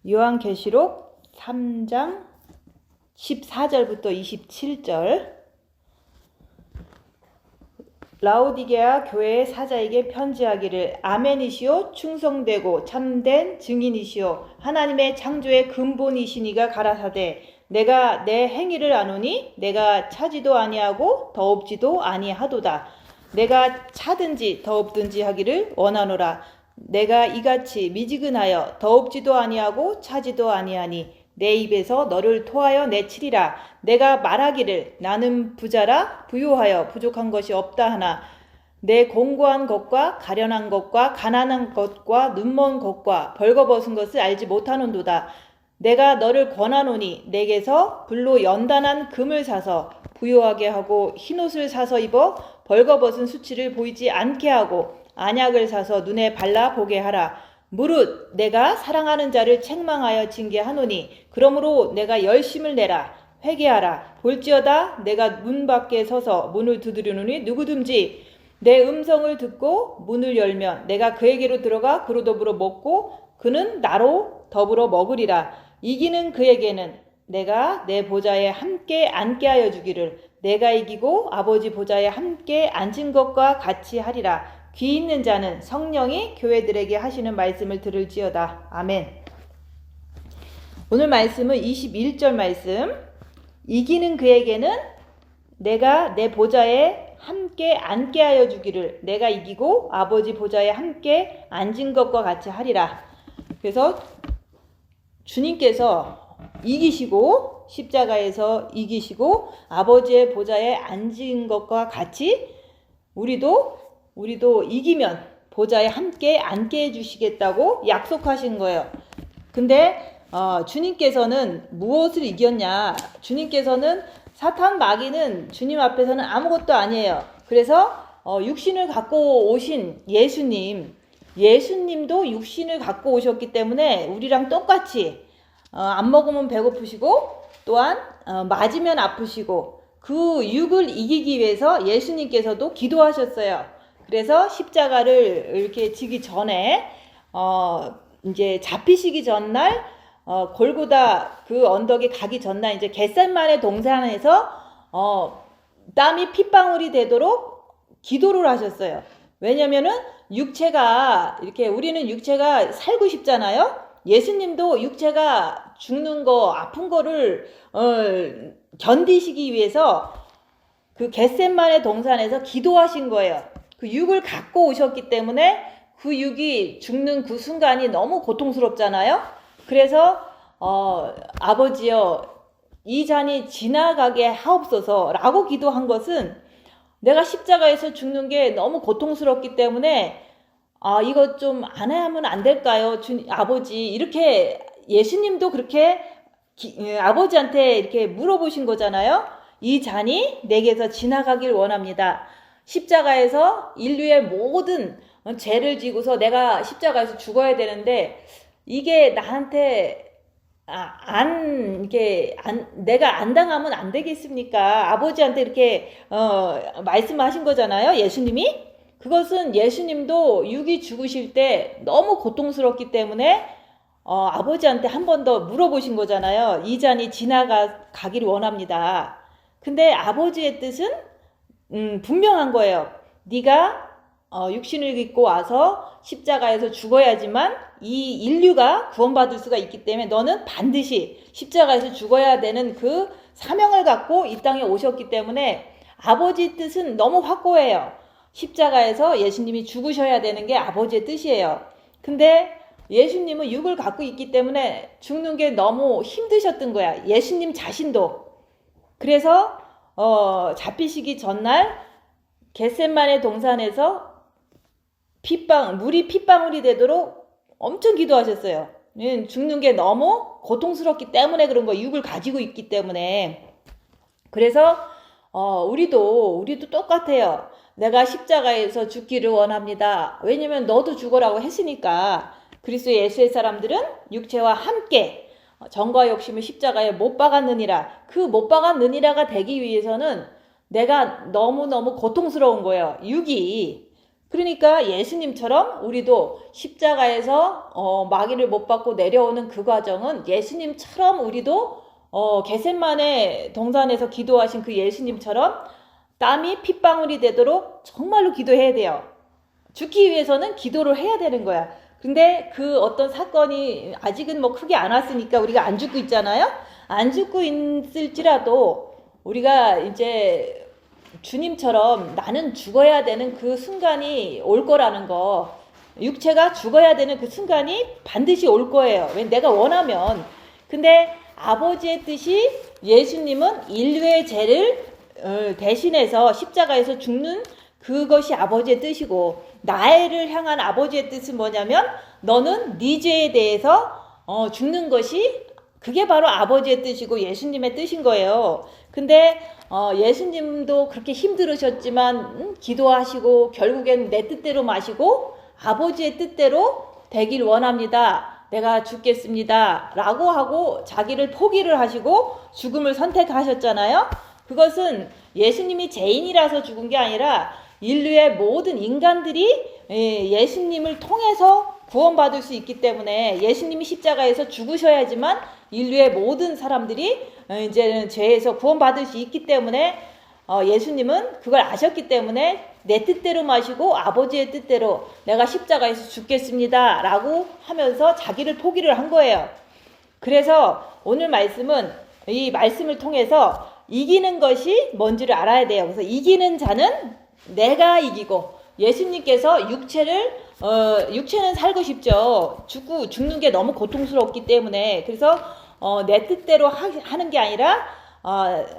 요한계시록 3장 14절부터 27절. 라오디게아 교회의 사자에게 편지하기를 아멘이시오 충성되고 참된 증인이시오 하나님의 창조의 근본이시니가 가라사대 내가 내 행위를 아노니 내가 차지도 아니하고 더없지도 아니하도다. 내가 차든지 더없든지 하기를 원하노라. 내가 이같이 미지근하여 더없지도 아니하고 차지도 아니하니 내 입에서 너를 토하여 내치리라. 내가 말하기를 나는 부자라 부요하여 부족한 것이 없다 하나 내 공고한 것과 가련한 것과 가난한 것과 눈먼 것과 벌거벗은 것을 알지 못하는도다. 내가 너를 권하노니 내게서 불로 연단한 금을 사서 부요하게 하고 흰옷을 사서 입어 벌거벗은 수치를 보이지 않게 하고 안약을 사서 눈에 발라 보게 하라. 무릇 내가 사랑하는 자를 책망하여 징계하노니 그러므로 내가 열심을 내라. 회개하라. 볼지어다 내가 문 밖에 서서 문을 두드리노니 누구든지 내 음성을 듣고 문을 열면 내가 그에게로 들어가 그로 더불어 먹고 그는 나로 더불어 먹으리라. 이기는 그에게는 내가 내 보좌에 함께 앉게 하여 주기를 내가 이기고 아버지 보좌에 함께 앉은 것과 같이 하리라. 귀 있는 자는 성령이 교회들에게 하시는 말씀을 들을지어다. 아멘. 오늘 말씀은 21절 말씀. 이기는 그에게는 내가 내 보좌에 함께 앉게 하여 주기를 내가 이기고 아버지 보좌에 함께 앉은 것과 같이 하리라. 그래서 주님께서 이기시고 십자가에서 이기시고 아버지의 보좌에 앉은 것과 같이 우리도 이기면 보좌에 함께 앉게 해주시겠다고 약속하신 거예요. 근데 주님께서는 무엇을 이겼냐? 주님께서는 사탄 마귀는 주님 앞에서는 아무것도 아니에요. 그래서 육신을 갖고 오신 예수님도 육신을 갖고 오셨기 때문에 우리랑 똑같이 안 먹으면 배고프시고 또한 맞으면 아프시고 그 육을 이기기 위해서 예수님께서도 기도하셨어요. 그래서 십자가를 이렇게 지기 전에 이제 잡히시기 전날 골고다 그 언덕에 가기 전날 이제 겟세마네 동산에서 땀이 핏방울이 되도록 기도를 하셨어요. 왜냐면은 육체가 이렇게 우리는 육체가 살고 싶잖아요. 예수님도 육체가 죽는 거 아픈 거를 견디시기 위해서 그 겟세마네 동산에서 기도하신 거예요. 그 육을 갖고 오셨기 때문에 그 육이 죽는 그 순간이 너무 고통스럽잖아요. 그래서 아버지여 이 잔이 지나가게 하옵소서 라고 기도한 것은 내가 십자가에서 죽는 게 너무 고통스럽기 때문에 이거 좀 안 하면 안 될까요? 아버지 이렇게 예수님도 그렇게 아버지한테 이렇게 물어보신 거잖아요. 이 잔이 내게서 지나가길 원합니다. 십자가에서 인류의 모든 죄를 지고서 내가 십자가에서 죽어야 되는데 이게 나한테 내가 안 당하면 안 되겠습니까? 아버지한테 이렇게 말씀하신 거잖아요. 예수님이. 그것은 예수님도 육이 죽으실 때 너무 고통스럽기 때문에 아버지한테 한 번 더 물어보신 거잖아요. 이 잔이 지나가기를 원합니다. 근데 아버지의 뜻은 분명한 거예요. 네가 육신을 입고 와서 십자가에서 죽어야지만 이 인류가 구원받을 수가 있기 때문에 너는 반드시 십자가에서 죽어야 되는 그 사명을 갖고 이 땅에 오셨기 때문에 아버지 뜻은 너무 확고해요. 십자가에서 예수님이 죽으셔야 되는 게 아버지의 뜻이에요. 근데 예수님은 육을 갖고 있기 때문에 죽는 게 너무 힘드셨던 거야. 예수님 자신도. 그래서 잡히시기 전날 겟세마네 동산에서 물이 핏방울이 되도록 엄청 기도하셨어요. 죽는 게 너무 고통스럽기 때문에 그런 거예요. 육을 가지고 있기 때문에. 그래서 우리도 똑같아요. 내가 십자가에서 죽기를 원합니다. 왜냐면 너도 죽으라고 했으니까. 그리스도 예수의 사람들은 육체와 함께 정과 욕심을 십자가에 못 박았느니라. 그 못 박았느니라가 되기 위해서는 내가 너무너무 고통스러운 거예요. 육이 그러니까 예수님처럼 우리도 십자가에서 마귀를 못 받고 내려오는 그 과정은 예수님처럼 우리도 겟세마네 동산에서 기도하신 그 예수님처럼 땀이 핏방울이 되도록 정말로 기도해야 돼요. 죽기 위해서는 기도를 해야 되는 거야. 근데 그 어떤 사건이 아직은 뭐 크게 안 왔으니까 우리가 안 죽고 있잖아요. 안 죽고 있을지라도 우리가 이제 주님처럼 나는 죽어야 되는 그 순간이 올 거라는 거, 육체가 죽어야 되는 그 순간이 반드시 올 거예요. 왜? 내가 원하면. 근데 아버지의 뜻이 예수님은 인류의 죄를 대신해서 십자가에서 죽는 그것이 아버지의 뜻이고, 나를 향한 아버지의 뜻은 뭐냐면 너는 네 죄에 대해서 죽는 것이, 그게 바로 아버지의 뜻이고 예수님의 뜻인 거예요. 근데 예수님도 그렇게 힘들으셨지만 기도하시고 결국엔 내 뜻대로 마시고 아버지의 뜻대로 되길 원합니다. 내가 죽겠습니다. 라고 하고 자기를 포기를 하시고 죽음을 선택하셨잖아요. 그것은 예수님이 죄인이라서 죽은 게 아니라 인류의 모든 인간들이 예수님을 통해서 구원받을 수 있기 때문에, 예수님이 십자가에서 죽으셔야지만 인류의 모든 사람들이 이제는 죄에서 구원받을 수 있기 때문에 예수님은 그걸 아셨기 때문에 내 뜻대로 마시고 아버지의 뜻대로 내가 십자가에서 죽겠습니다 라고 하면서 자기를 포기를 한 거예요. 그래서 오늘 말씀은 이 말씀을 통해서 이기는 것이 뭔지를 알아야 돼요. 그래서 이기는 자는 내가 이기고, 예수님께서 육체는 살고 싶죠. 죽는 게 너무 고통스럽기 때문에. 그래서 내 뜻대로 하는 게 아니라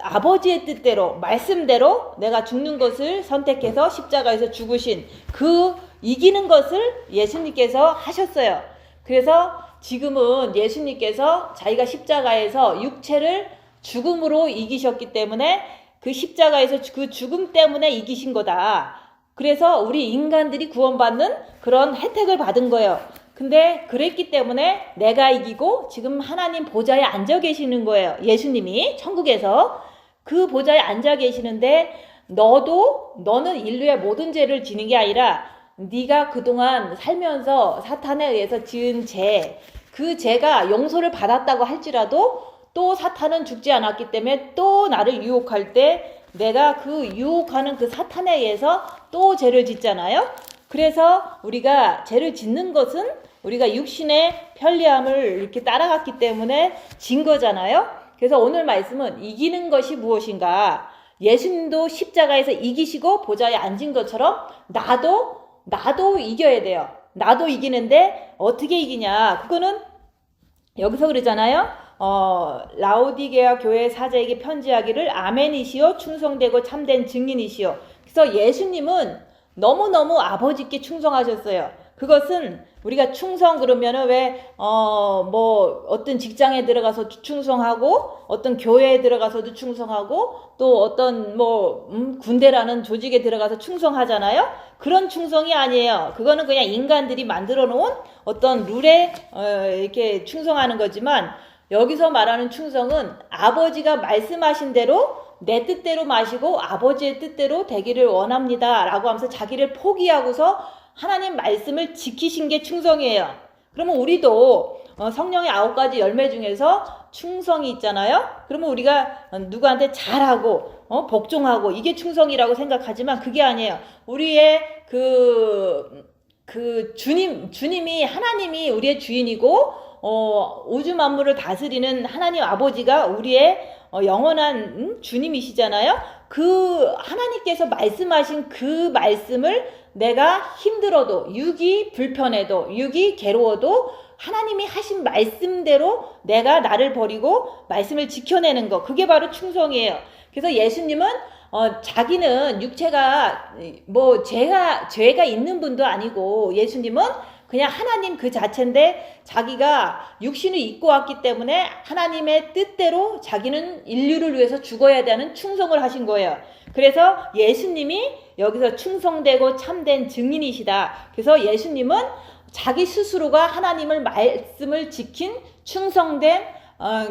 아버지의 뜻대로, 말씀대로 내가 죽는 것을 선택해서 십자가에서 죽으신 그 이기는 것을 예수님께서 하셨어요. 그래서 지금은 예수님께서 자기가 십자가에서 육체를 죽음으로 이기셨기 때문에 그 십자가에서 그 죽음 때문에 이기신 거다. 그래서 우리 인간들이 구원받는 그런 혜택을 받은 거예요. 근데 그랬기 때문에 내가 이기고 지금 하나님 보좌에 앉아 계시는 거예요. 예수님이 천국에서 그 보좌에 앉아 계시는데, 너는 인류의 모든 죄를 지는 게 아니라 네가 그동안 살면서 사탄에 의해서 지은 죄, 그 죄가 용서를 받았다고 할지라도 또 사탄은 죽지 않았기 때문에 또 나를 유혹할 때 내가 그 유혹하는 그 사탄에 의해서 또 죄를 짓잖아요. 그래서 우리가 죄를 짓는 것은 우리가 육신의 편리함을 이렇게 따라갔기 때문에 진 거잖아요. 그래서 오늘 말씀은 이기는 것이 무엇인가? 예수님도 십자가에서 이기시고 보좌에 앉은 것처럼 나도 이겨야 돼요. 나도 이기는데 어떻게 이기냐? 그거는 여기서 그러잖아요. 라오디게아 교회 사자에게 편지하기를 아멘이시오, 충성되고 참된 증인이시오. 그래서 예수님은 너무너무 아버지께 충성하셨어요. 그것은 우리가 충성 그러면은 왜 어떤 직장에 들어가서 충성하고, 어떤 교회에 들어가서도 충성하고, 또 어떤 군대라는 조직에 들어가서 충성하잖아요. 그런 충성이 아니에요. 그거는 그냥 인간들이 만들어 놓은 어떤 룰에 이렇게 충성하는 거지만, 여기서 말하는 충성은 아버지가 말씀하신 대로 내 뜻대로 마시고 아버지의 뜻대로 되기를 원합니다 라고 하면서 자기를 포기하고서 하나님 말씀을 지키신 게 충성이에요. 그러면 우리도 성령의 9가지 열매 중에서 충성이 있잖아요. 그러면 우리가 누구한테 잘하고 복종하고 이게 충성이라고 생각하지만 그게 아니에요. 우리의 그 주님이, 하나님이 우리의 주인이고 우주 만물을 다스리는 하나님 아버지가 우리의 영원한 주님이시잖아요. 그 하나님께서 말씀하신 그 말씀을 내가 힘들어도, 육이 불편해도, 육이 괴로워도 하나님이 하신 말씀대로 내가 나를 버리고 말씀을 지켜내는 거, 그게 바로 충성이에요. 그래서 예수님은 자기는 육체가 죄가 있는 분도 아니고, 예수님은 그냥 하나님 그 자체인데 자기가 육신을 입고 왔기 때문에 하나님의 뜻대로 자기는 인류를 위해서 죽어야 되는 충성을 하신 거예요. 그래서 예수님이 여기서 충성되고 참된 증인이시다. 그래서 예수님은 자기 스스로가 하나님의 말씀을 지킨 충성된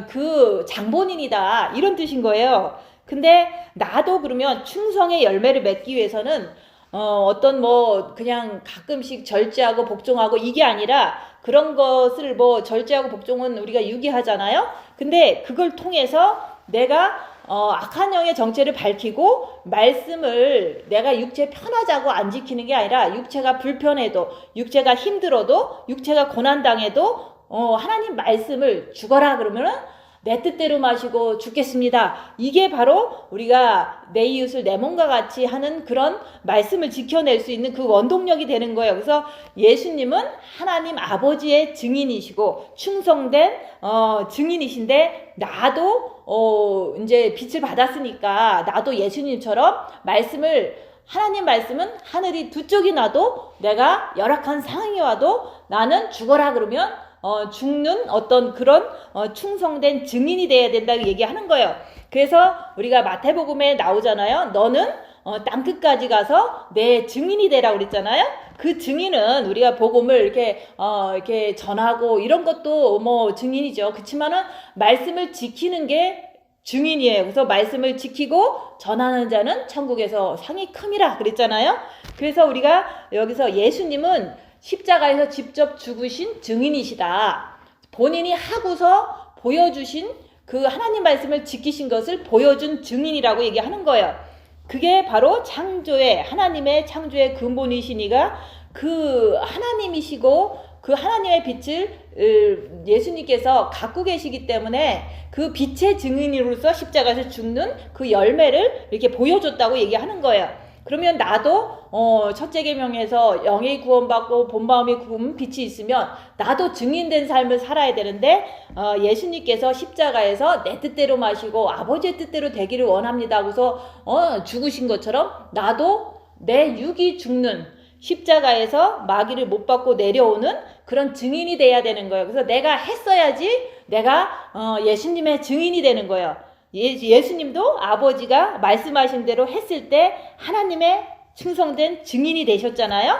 그 장본인이다, 이런 뜻인 거예요. 근데 나도 그러면 충성의 열매를 맺기 위해서는 어떤 뭐 그냥 가끔씩 절제하고 복종하고 이게 아니라 그런 것을 뭐 절제하고 복종은 우리가 유기하잖아요. 근데 그걸 통해서 내가 악한 영의 정체를 밝히고 말씀을 내가 육체 편하자고 안 지키는 게 아니라 육체가 불편해도 육체가 힘들어도 육체가 고난당해도 하나님 말씀을 죽어라 그러면은 내 뜻대로 마시고 죽겠습니다. 이게 바로 우리가 내 이웃을 내 몸과 같이 하는 그런 말씀을 지켜낼 수 있는 그 원동력이 되는 거예요. 그래서 예수님은 하나님 아버지의 증인이시고 충성된 증인이신데 나도 이제 빛을 받았으니까 나도 예수님처럼 하나님 말씀은 하늘이 두 쪽이 나도 내가 열악한 상황이 와도 나는 죽어라 그러면 죽는 어떤 그런 충성된 증인이 돼야 된다고 얘기하는 거예요. 그래서 우리가 마태복음에 나오잖아요. 너는 땅끝까지 가서 내 증인이 되라 그랬잖아요. 그 증인은 우리가 복음을 이렇게 전하고 이런 것도 뭐 증인이죠. 그렇지만은 말씀을 지키는 게 증인이에요. 그래서 말씀을 지키고 전하는 자는 천국에서 상이 큼이라 그랬잖아요. 그래서 우리가 여기서 예수님은 십자가에서 직접 죽으신 증인이시다. 본인이 하고서 보여주신 그 하나님 말씀을 지키신 것을 보여준 증인이라고 얘기하는 거예요. 그게 바로 하나님의 창조의 근본이시니가 그 하나님이시고 그 하나님의 빛을 예수님께서 갖고 계시기 때문에 그 빛의 증인으로서 십자가에서 죽는 그 열매를 이렇게 보여줬다고 얘기하는 거예요. 그러면 나도 첫째 계명에서 영이 구원받고 본마음이 구운 빛이 있으면 나도 증인된 삶을 살아야 되는데 예수님께서 십자가에서 내 뜻대로 마시고 아버지의 뜻대로 되기를 원합니다 하고서 죽으신 것처럼 나도 내 육이 죽는 십자가에서 마귀를 못 받고 내려오는 그런 증인이 돼야 되는 거예요. 그래서 내가 했어야지 내가 예수님의 증인이 되는 거예요. 예수님도 아버지가 말씀하신 대로 했을 때 하나님의 충성된 증인이 되셨잖아요.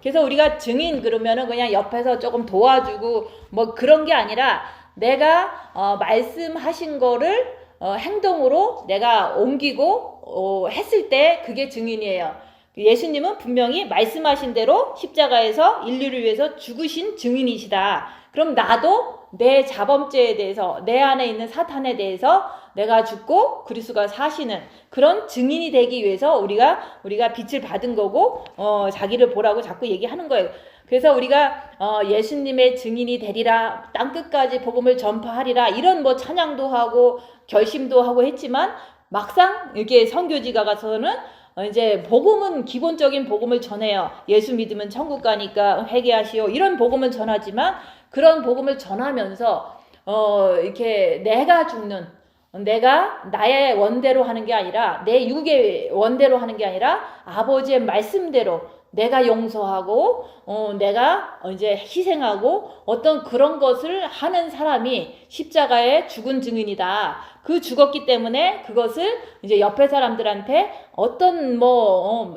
그래서 우리가 증인 그러면은 그냥 옆에서 조금 도와주고 뭐 그런 게 아니라 내가 말씀하신 거를 행동으로 내가 옮기고 했을 때 그게 증인이에요. 예수님은 분명히 말씀하신 대로 십자가에서 인류를 위해서 죽으신 증인이시다. 그럼 나도 내 자범죄에 대해서 내 안에 있는 사탄에 대해서 내가 죽고 그리스도가 사시는 그런 증인이 되기 위해서 우리가 빛을 받은 거고 자기를 보라고 자꾸 얘기하는 거예요. 그래서 우리가 예수님의 증인이 되리라 땅끝까지 복음을 전파하리라 이런 뭐 찬양도 하고 결심도 하고 했지만 막상 이렇게 선교지가 가서는 이제 복음은 기본적인 복음을 전해요. 예수 믿으면 천국 가니까 회개하시오 이런 복음을 전하지만 그런 복음을 전하면서 이렇게 내가 죽는 내가 나의 원대로 하는 게 아니라 내 육의 원대로 하는 게 아니라 아버지의 말씀대로 내가 용서하고 내가 이제 희생하고 어떤 그런 것을 하는 사람이 십자가에 죽은 증인이다. 그 죽었기 때문에 그것을 이제 옆에 사람들한테 어떤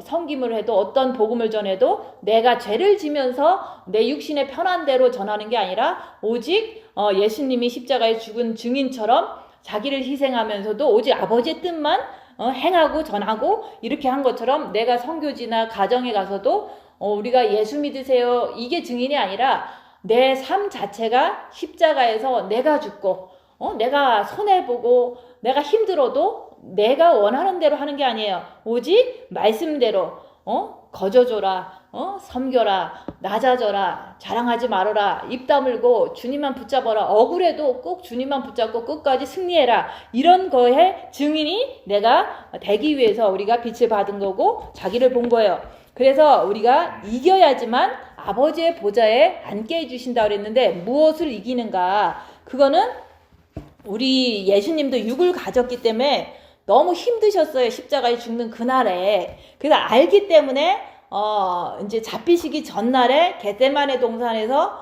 섬김을 해도 어떤 복음을 전해도 내가 죄를 지면서 내 육신의 편한 대로 전하는 게 아니라 오직 예수님이 십자가에 죽은 증인처럼 자기를 희생하면서도 오직 아버지의 뜻만 행하고 전하고 이렇게 한 것처럼 내가 선교지나 가정에 가서도 우리가 예수 믿으세요 이게 증인이 아니라 내 삶 자체가 십자가에서 내가 죽고 내가 손해보고 내가 힘들어도 내가 원하는 대로 하는 게 아니에요. 오직 말씀대로 거저줘라 섬겨라 낮아져라 자랑하지 말아라 입 다물고 주님만 붙잡아라 억울해도 꼭 주님만 붙잡고 끝까지 승리해라 이런 거에 증인이 내가 되기 위해서 우리가 빛을 받은 거고 자기를 본 거예요. 그래서 우리가 이겨야지만 아버지의 보좌에 앉게 해주신다 그랬는데 무엇을 이기는가 그거는 우리 예수님도 육을 가졌기 때문에 너무 힘드셨어요. 십자가에 죽는 그날에. 그래서 알기 때문에 이제 잡히시기 전날에 겟세마네 동산에서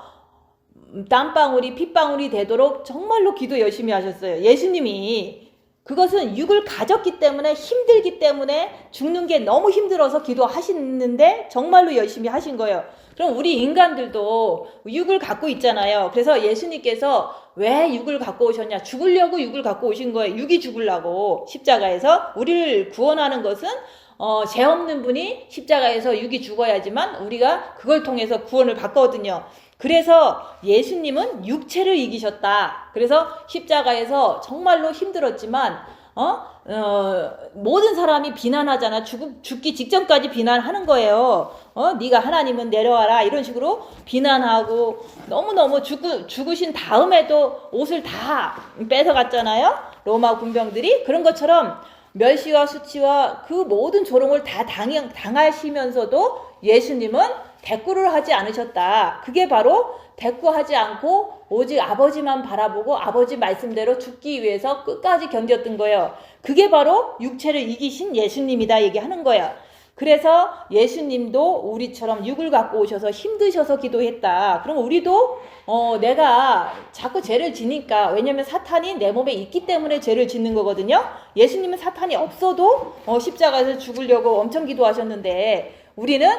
땀방울이 핏방울이 되도록 정말로 기도 열심히 하셨어요. 예수님이 그것은 육을 가졌기 때문에 힘들기 때문에 죽는 게 너무 힘들어서 기도하시는데 정말로 열심히 하신 거예요. 그럼 우리 인간들도 육을 갖고 있잖아요. 그래서 예수님께서 왜 육을 갖고 오셨냐? 죽으려고 육을 갖고 오신 거예요. 육이 죽으려고 십자가에서 우리를 구원하는 것은 죄 없는 분이 십자가에서 육이 죽어야지만 우리가 그걸 통해서 구원을 받거든요. 그래서 예수님은 육체를 이기셨다. 그래서 십자가에서 정말로 힘들었지만 모든 사람이 비난하잖아. 죽기 직전까지 비난하는 거예요. 네가 하나님은 내려와라 이런 식으로 비난하고 너무너무 죽으신 다음에도 옷을 다 뺏어갔잖아요. 로마 군병들이. 그런 것처럼 멸시와 수치와 그 모든 조롱을 다 당하시면서도 예수님은 대꾸를 하지 않으셨다. 그게 바로 대꾸하지 않고 오직 아버지만 바라보고 아버지 말씀대로 죽기 위해서 끝까지 견뎠던 거예요. 그게 바로 육체를 이기신 예수님이다 얘기하는 거야. 그래서 예수님도 우리처럼 육을 갖고 오셔서 힘드셔서 기도했다. 그럼 우리도 내가 자꾸 죄를 지니까, 왜냐면 사탄이 내 몸에 있기 때문에 죄를 짓는 거거든요. 예수님은 사탄이 없어도 십자가에서 죽으려고 엄청 기도하셨는데 우리는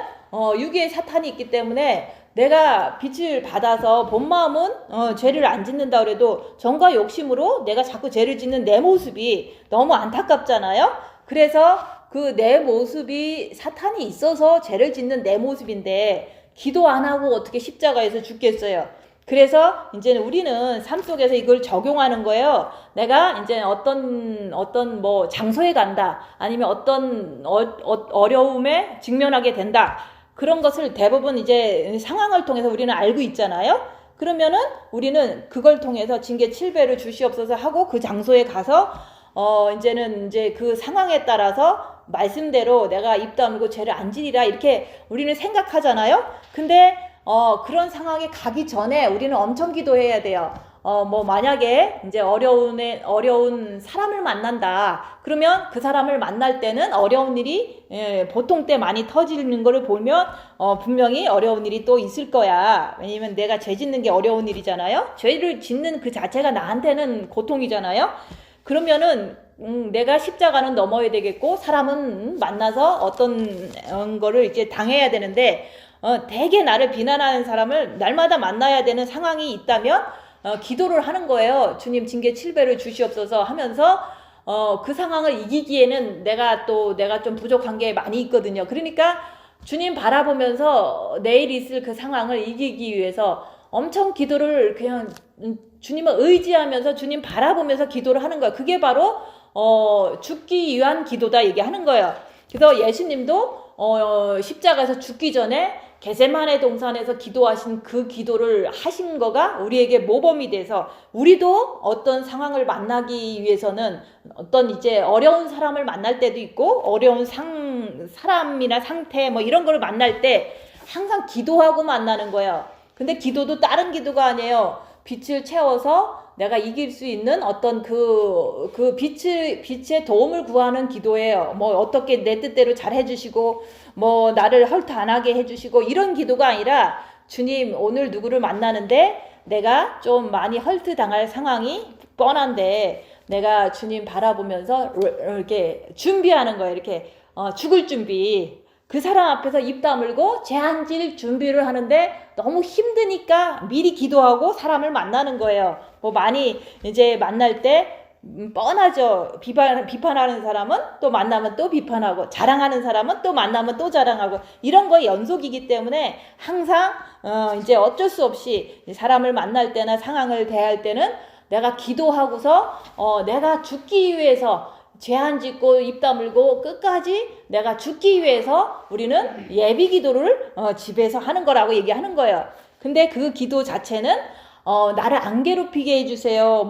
육에 사탄이 있기 때문에 내가 빛을 받아서 본 마음은 죄를 안 짓는다 그래도 정과 욕심으로 내가 자꾸 죄를 짓는 내 모습이 너무 안타깝잖아요. 그래서 그 내 모습이 사탄이 있어서 죄를 짓는 내 모습인데 기도 안 하고 어떻게 십자가에서 죽겠어요. 그래서 이제는 우리는 삶 속에서 이걸 적용하는 거예요. 내가 이제 어떤 뭐 장소에 간다, 아니면 어떤 어려움에 직면하게 된다. 그런 것을 대부분 이제 상황을 통해서 우리는 알고 있잖아요. 그러면은 우리는 그걸 통해서 징계 7배를 주시옵소서 하고 그 장소에 가서 이제는 이제 그 상황에 따라서 말씀대로 내가 입 다물고 죄를 안 지리라 이렇게 우리는 생각하잖아요. 근데 그런 상황에 가기 전에 우리는 엄청 기도해야 돼요. 뭐 만약에 이제 어려운 사람을 만난다. 그러면 그 사람을 만날 때는 어려운 일이 보통 때 많이 터지는 거를 보면 분명히 어려운 일이 또 있을 거야. 왜냐면 내가 죄 짓는 게 어려운 일이잖아요. 죄를 짓는 그 자체가 나한테는 고통이잖아요. 그러면은 내가 십자가는 넘어야 되겠고 사람은 만나서 어떤 거를 이제 당해야 되는데 되게 나를 비난하는 사람을 날마다 만나야 되는 상황이 있다면 기도를 하는 거예요. 주님 징계 7배를 주시옵소서 하면서 그 상황을 이기기에는 내가 좀 부족한 게 많이 있거든요. 그러니까 주님 바라보면서 내일 있을 그 상황을 이기기 위해서 엄청 기도를 그냥 주님을 의지하면서 주님 바라보면서 기도를 하는 거예요. 그게 바로 죽기 위한 기도다 얘기하는 거예요. 그래서 예수님도 십자가에서 죽기 전에 겟세마네 동산에서 기도하신 그 기도를 하신 거가 우리에게 모범이 돼서 우리도 어떤 상황을 만나기 위해서는 어떤 이제 어려운 사람을 만날 때도 있고 어려운 사람이나 상태 뭐 이런 거를 만날 때 항상 기도하고 만나는 거예요. 근데 기도도 다른 기도가 아니에요. 빛을 채워서 내가 이길 수 있는 어떤 그 빛의 도움을 구하는 기도예요. 뭐 어떻게 내 뜻대로 잘 해주시고 뭐 나를 헐트 안 하게 해주시고 이런 기도가 아니라 주님 오늘 누구를 만나는데 내가 좀 많이 헐트 당할 상황이 뻔한데 내가 주님 바라보면서 이렇게 준비하는 거예요. 이렇게 죽을 준비. 그 사람 앞에서 입 다물고 죄 안 질 준비를 하는데 너무 힘드니까 미리 기도하고 사람을 만나는 거예요. 뭐 많이 이제 만날 때 뻔하죠. 비판하는 사람은 또 만나면 또 비판하고 자랑하는 사람은 또 만나면 또 자랑하고 이런 거의 연속이기 때문에 항상 이제 어쩔 수 없이 사람을 만날 때나 상황을 대할 때는 내가 기도하고서 내가 죽기 위해서 죄 안 짓고 입 다물고 끝까지 내가 죽기 위해서 우리는 예비 기도를 집에서 하는 거라고 얘기하는 거예요. 근데 그 기도 자체는 나를 안 괴롭히게 해주세요.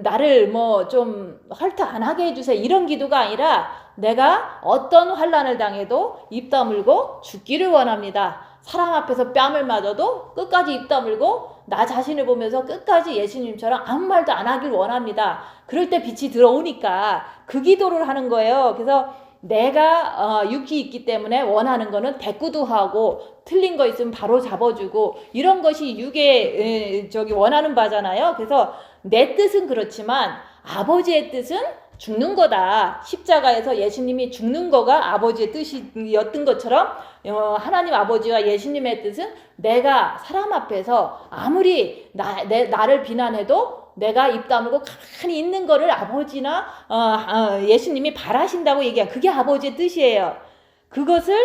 나를 뭐 좀 헐트 안 하게 해주세요. 이런 기도가 아니라 내가 어떤 환난을 당해도 입 다물고 죽기를 원합니다. 사람 앞에서 뺨을 맞아도 끝까지 입 다물고 나 자신을 보면서 끝까지 예수님처럼 아무 말도 안 하길 원합니다. 그럴 때 빛이 들어오니까 그 기도를 하는 거예요. 그래서 내가 육이 있기 때문에 원하는 거는 대꾸도 하고 틀린 거 있으면 바로 잡아주고 이런 것이 육의 원하는 바잖아요. 그래서 내 뜻은 그렇지만 아버지의 뜻은 죽는 거다. 십자가에서 예수님이 죽는 거가 아버지의 뜻이었던 것처럼 하나님 아버지와 예수님의 뜻은 내가 사람 앞에서 아무리 나를 비난해도 내가 입 다물고 가만히 있는 거를 아버지나 예수님이 바라신다고 얘기해요. 그게 아버지의 뜻이에요. 그것을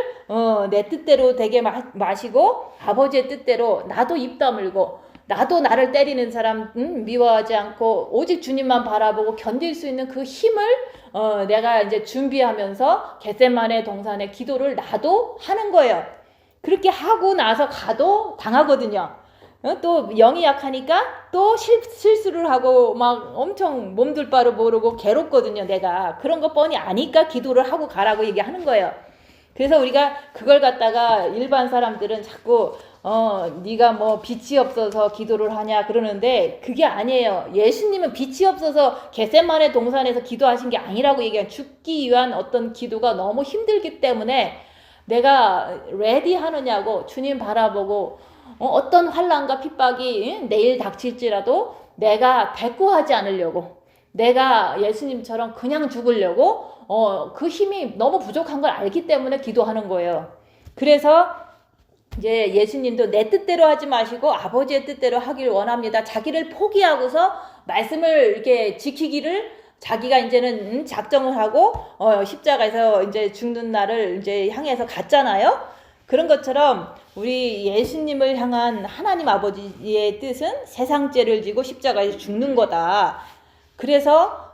내 뜻대로 되게 마시고 아버지의 뜻대로 나도 입 다물고 나도 나를 때리는 사람 미워하지 않고 오직 주님만 바라보고 견딜 수 있는 그 힘을 내가 이제 준비하면서 겟세마네 동산의 기도를 나도 하는 거예요. 그렇게 하고 나서 가도 당하거든요. 또 영이 약하니까 또 실수를 하고 막 엄청 몸둘 바를 모르고 괴롭거든요. 내가 그런 거 뻔히 아니까 기도를 하고 가라고 얘기하는 거예요. 그래서 우리가 그걸 갖다가 일반 사람들은 자꾸 네가 뭐 빛이 없어서 기도를 하냐 그러는데 그게 아니에요. 예수님은 빛이 없어서 겟세마네 동산에서 기도하신 게 아니라고 얘기해요. 죽기 위한 어떤 기도가 너무 힘들기 때문에 내가 레디 하느냐고 주님 바라보고 어떤 환난과 핍박이 내일 닥칠지라도 내가 대꾸하지 않으려고 내가 예수님처럼 그냥 죽으려고 그 힘이 너무 부족한 걸 알기 때문에 기도하는 거예요. 그래서 이제 예수님도 내 뜻대로 하지 마시고 아버지의 뜻대로 하길 원합니다. 자기를 포기하고서 말씀을 이렇게 지키기를 자기가 이제는 작정을 하고 십자가에서 이제 죽는 날을 이제 향해서 갔잖아요. 그런 것처럼 우리 예수님을 향한 하나님 아버지의 뜻은 세상 죄를 지고 십자가에서 죽는 거다. 그래서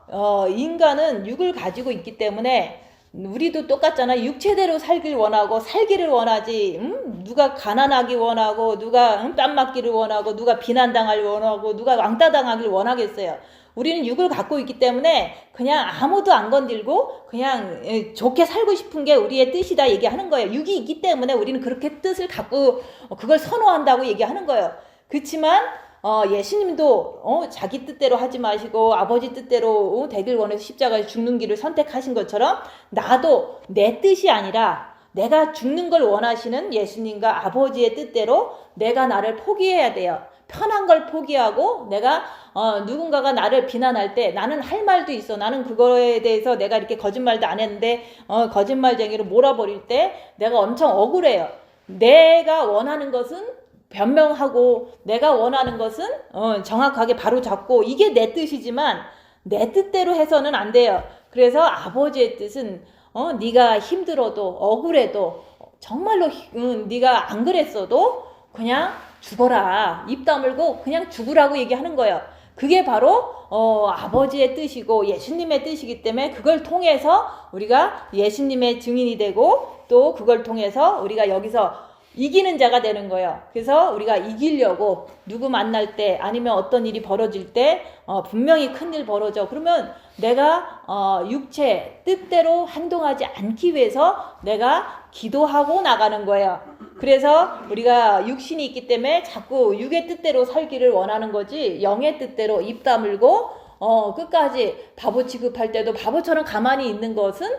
인간은 육을 가지고 있기 때문에 우리도 똑같잖아. 육체대로 살길 원하고 살기를 원하지. 누가 가난하기 원하고 누가 뺨 맞기를 원하고 누가 비난당하길 원하고 누가 왕따 당하길 원하겠어요. 우리는 육을 갖고 있기 때문에 그냥 아무도 안 건들고 그냥 좋게 살고 싶은 게 우리의 뜻이다 얘기하는 거예요. 육이 있기 때문에 우리는 그렇게 뜻을 갖고 그걸 선호한다고 얘기하는 거예요. 그렇지만 예수님도 자기 뜻대로 하지 마시고 아버지 뜻대로 되길 원해서 십자가에 죽는 길을 선택하신 것처럼 나도 내 뜻이 아니라 내가 죽는 걸 원하시는 예수님과 아버지의 뜻대로 내가 나를 포기해야 돼요. 편한 걸 포기하고 내가 누군가가 나를 비난할 때 나는 할 말도 있어. 나는 그거에 대해서 내가 이렇게 거짓말도 안 했는데 거짓말쟁이로 몰아버릴 때 내가 엄청 억울해요. 내가 원하는 것은 변명하고 내가 원하는 것은 정확하게 바로잡고 이게 내 뜻이지만 내 뜻대로 해서는 안 돼요. 그래서 아버지의 뜻은 네가 힘들어도 억울해도 정말로 네가 안 그랬어도 그냥 죽어라. 입 다물고 그냥 죽으라고 얘기하는 거예요. 그게 바로 아버지의 뜻이고 예수님의 뜻이기 때문에 그걸 통해서 우리가 예수님의 증인이 되고 또 그걸 통해서 우리가 여기서 이기는 자가 되는 거예요. 그래서 우리가 이기려고 누구 만날 때 아니면 어떤 일이 벌어질 때 분명히 큰일 벌어져. 그러면 내가 육체 뜻대로 행동하지 않기 위해서 내가 기도하고 나가는 거예요. 그래서 우리가 육신이 있기 때문에 자꾸 육의 뜻대로 살기를 원하는 거지 영의 뜻대로 입 다물고 끝까지 바보 취급할 때도 바보처럼 가만히 있는 것은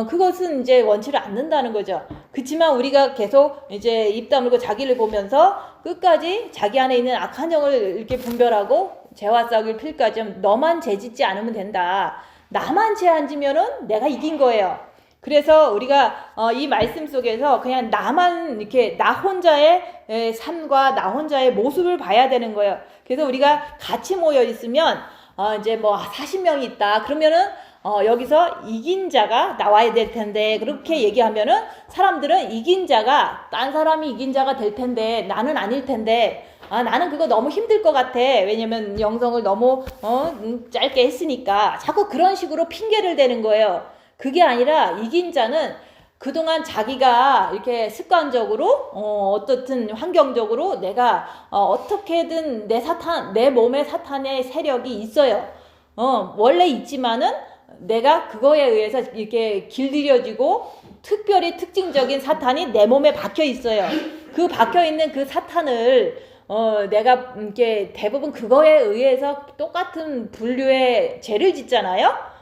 그것은 이제 원치를 않는다는 거죠. 그렇지만 우리가 계속 이제 입 다물고 자기를 보면서 끝까지 자기 안에 있는 악한 영을 이렇게 분별하고 죄와 싹을 필까지 너만 죄짓지 않으면 된다. 나만 죄 안 지면은 내가 이긴 거예요. 그래서 우리가 이 말씀 속에서 그냥 나만 이렇게 나 혼자의 삶과 나 혼자의 모습을 봐야 되는 거예요. 그래서 우리가 같이 모여 있으면 이제 뭐 40명이 있다. 그러면은 여기서 이긴 자가 나와야 될 텐데 그렇게 얘기하면은 사람들은 이긴 자가 딴 사람이 이긴 자가 될 텐데 나는 아닐 텐데 나는 그거 너무 힘들 것 같아. 왜냐면 영성을 너무 짧게 했으니까 자꾸 그런 식으로 핑계를 대는 거예요. 그게 아니라 이긴 자는 그동안 자기가 이렇게 습관적으로 어떻든 환경적으로 내가 어떻게든 내 몸에 사탄의 세력이 있어요. 원래 있지만은 내가 그거에 의해서 이렇게 길들여지고 특별히 특징적인 사탄이 내 몸에 박혀 있어요. 그 박혀 있는 그 사탄을 내가 이렇게 대부분 그거에 의해서 똑같은 분류의 죄를 짓잖아요.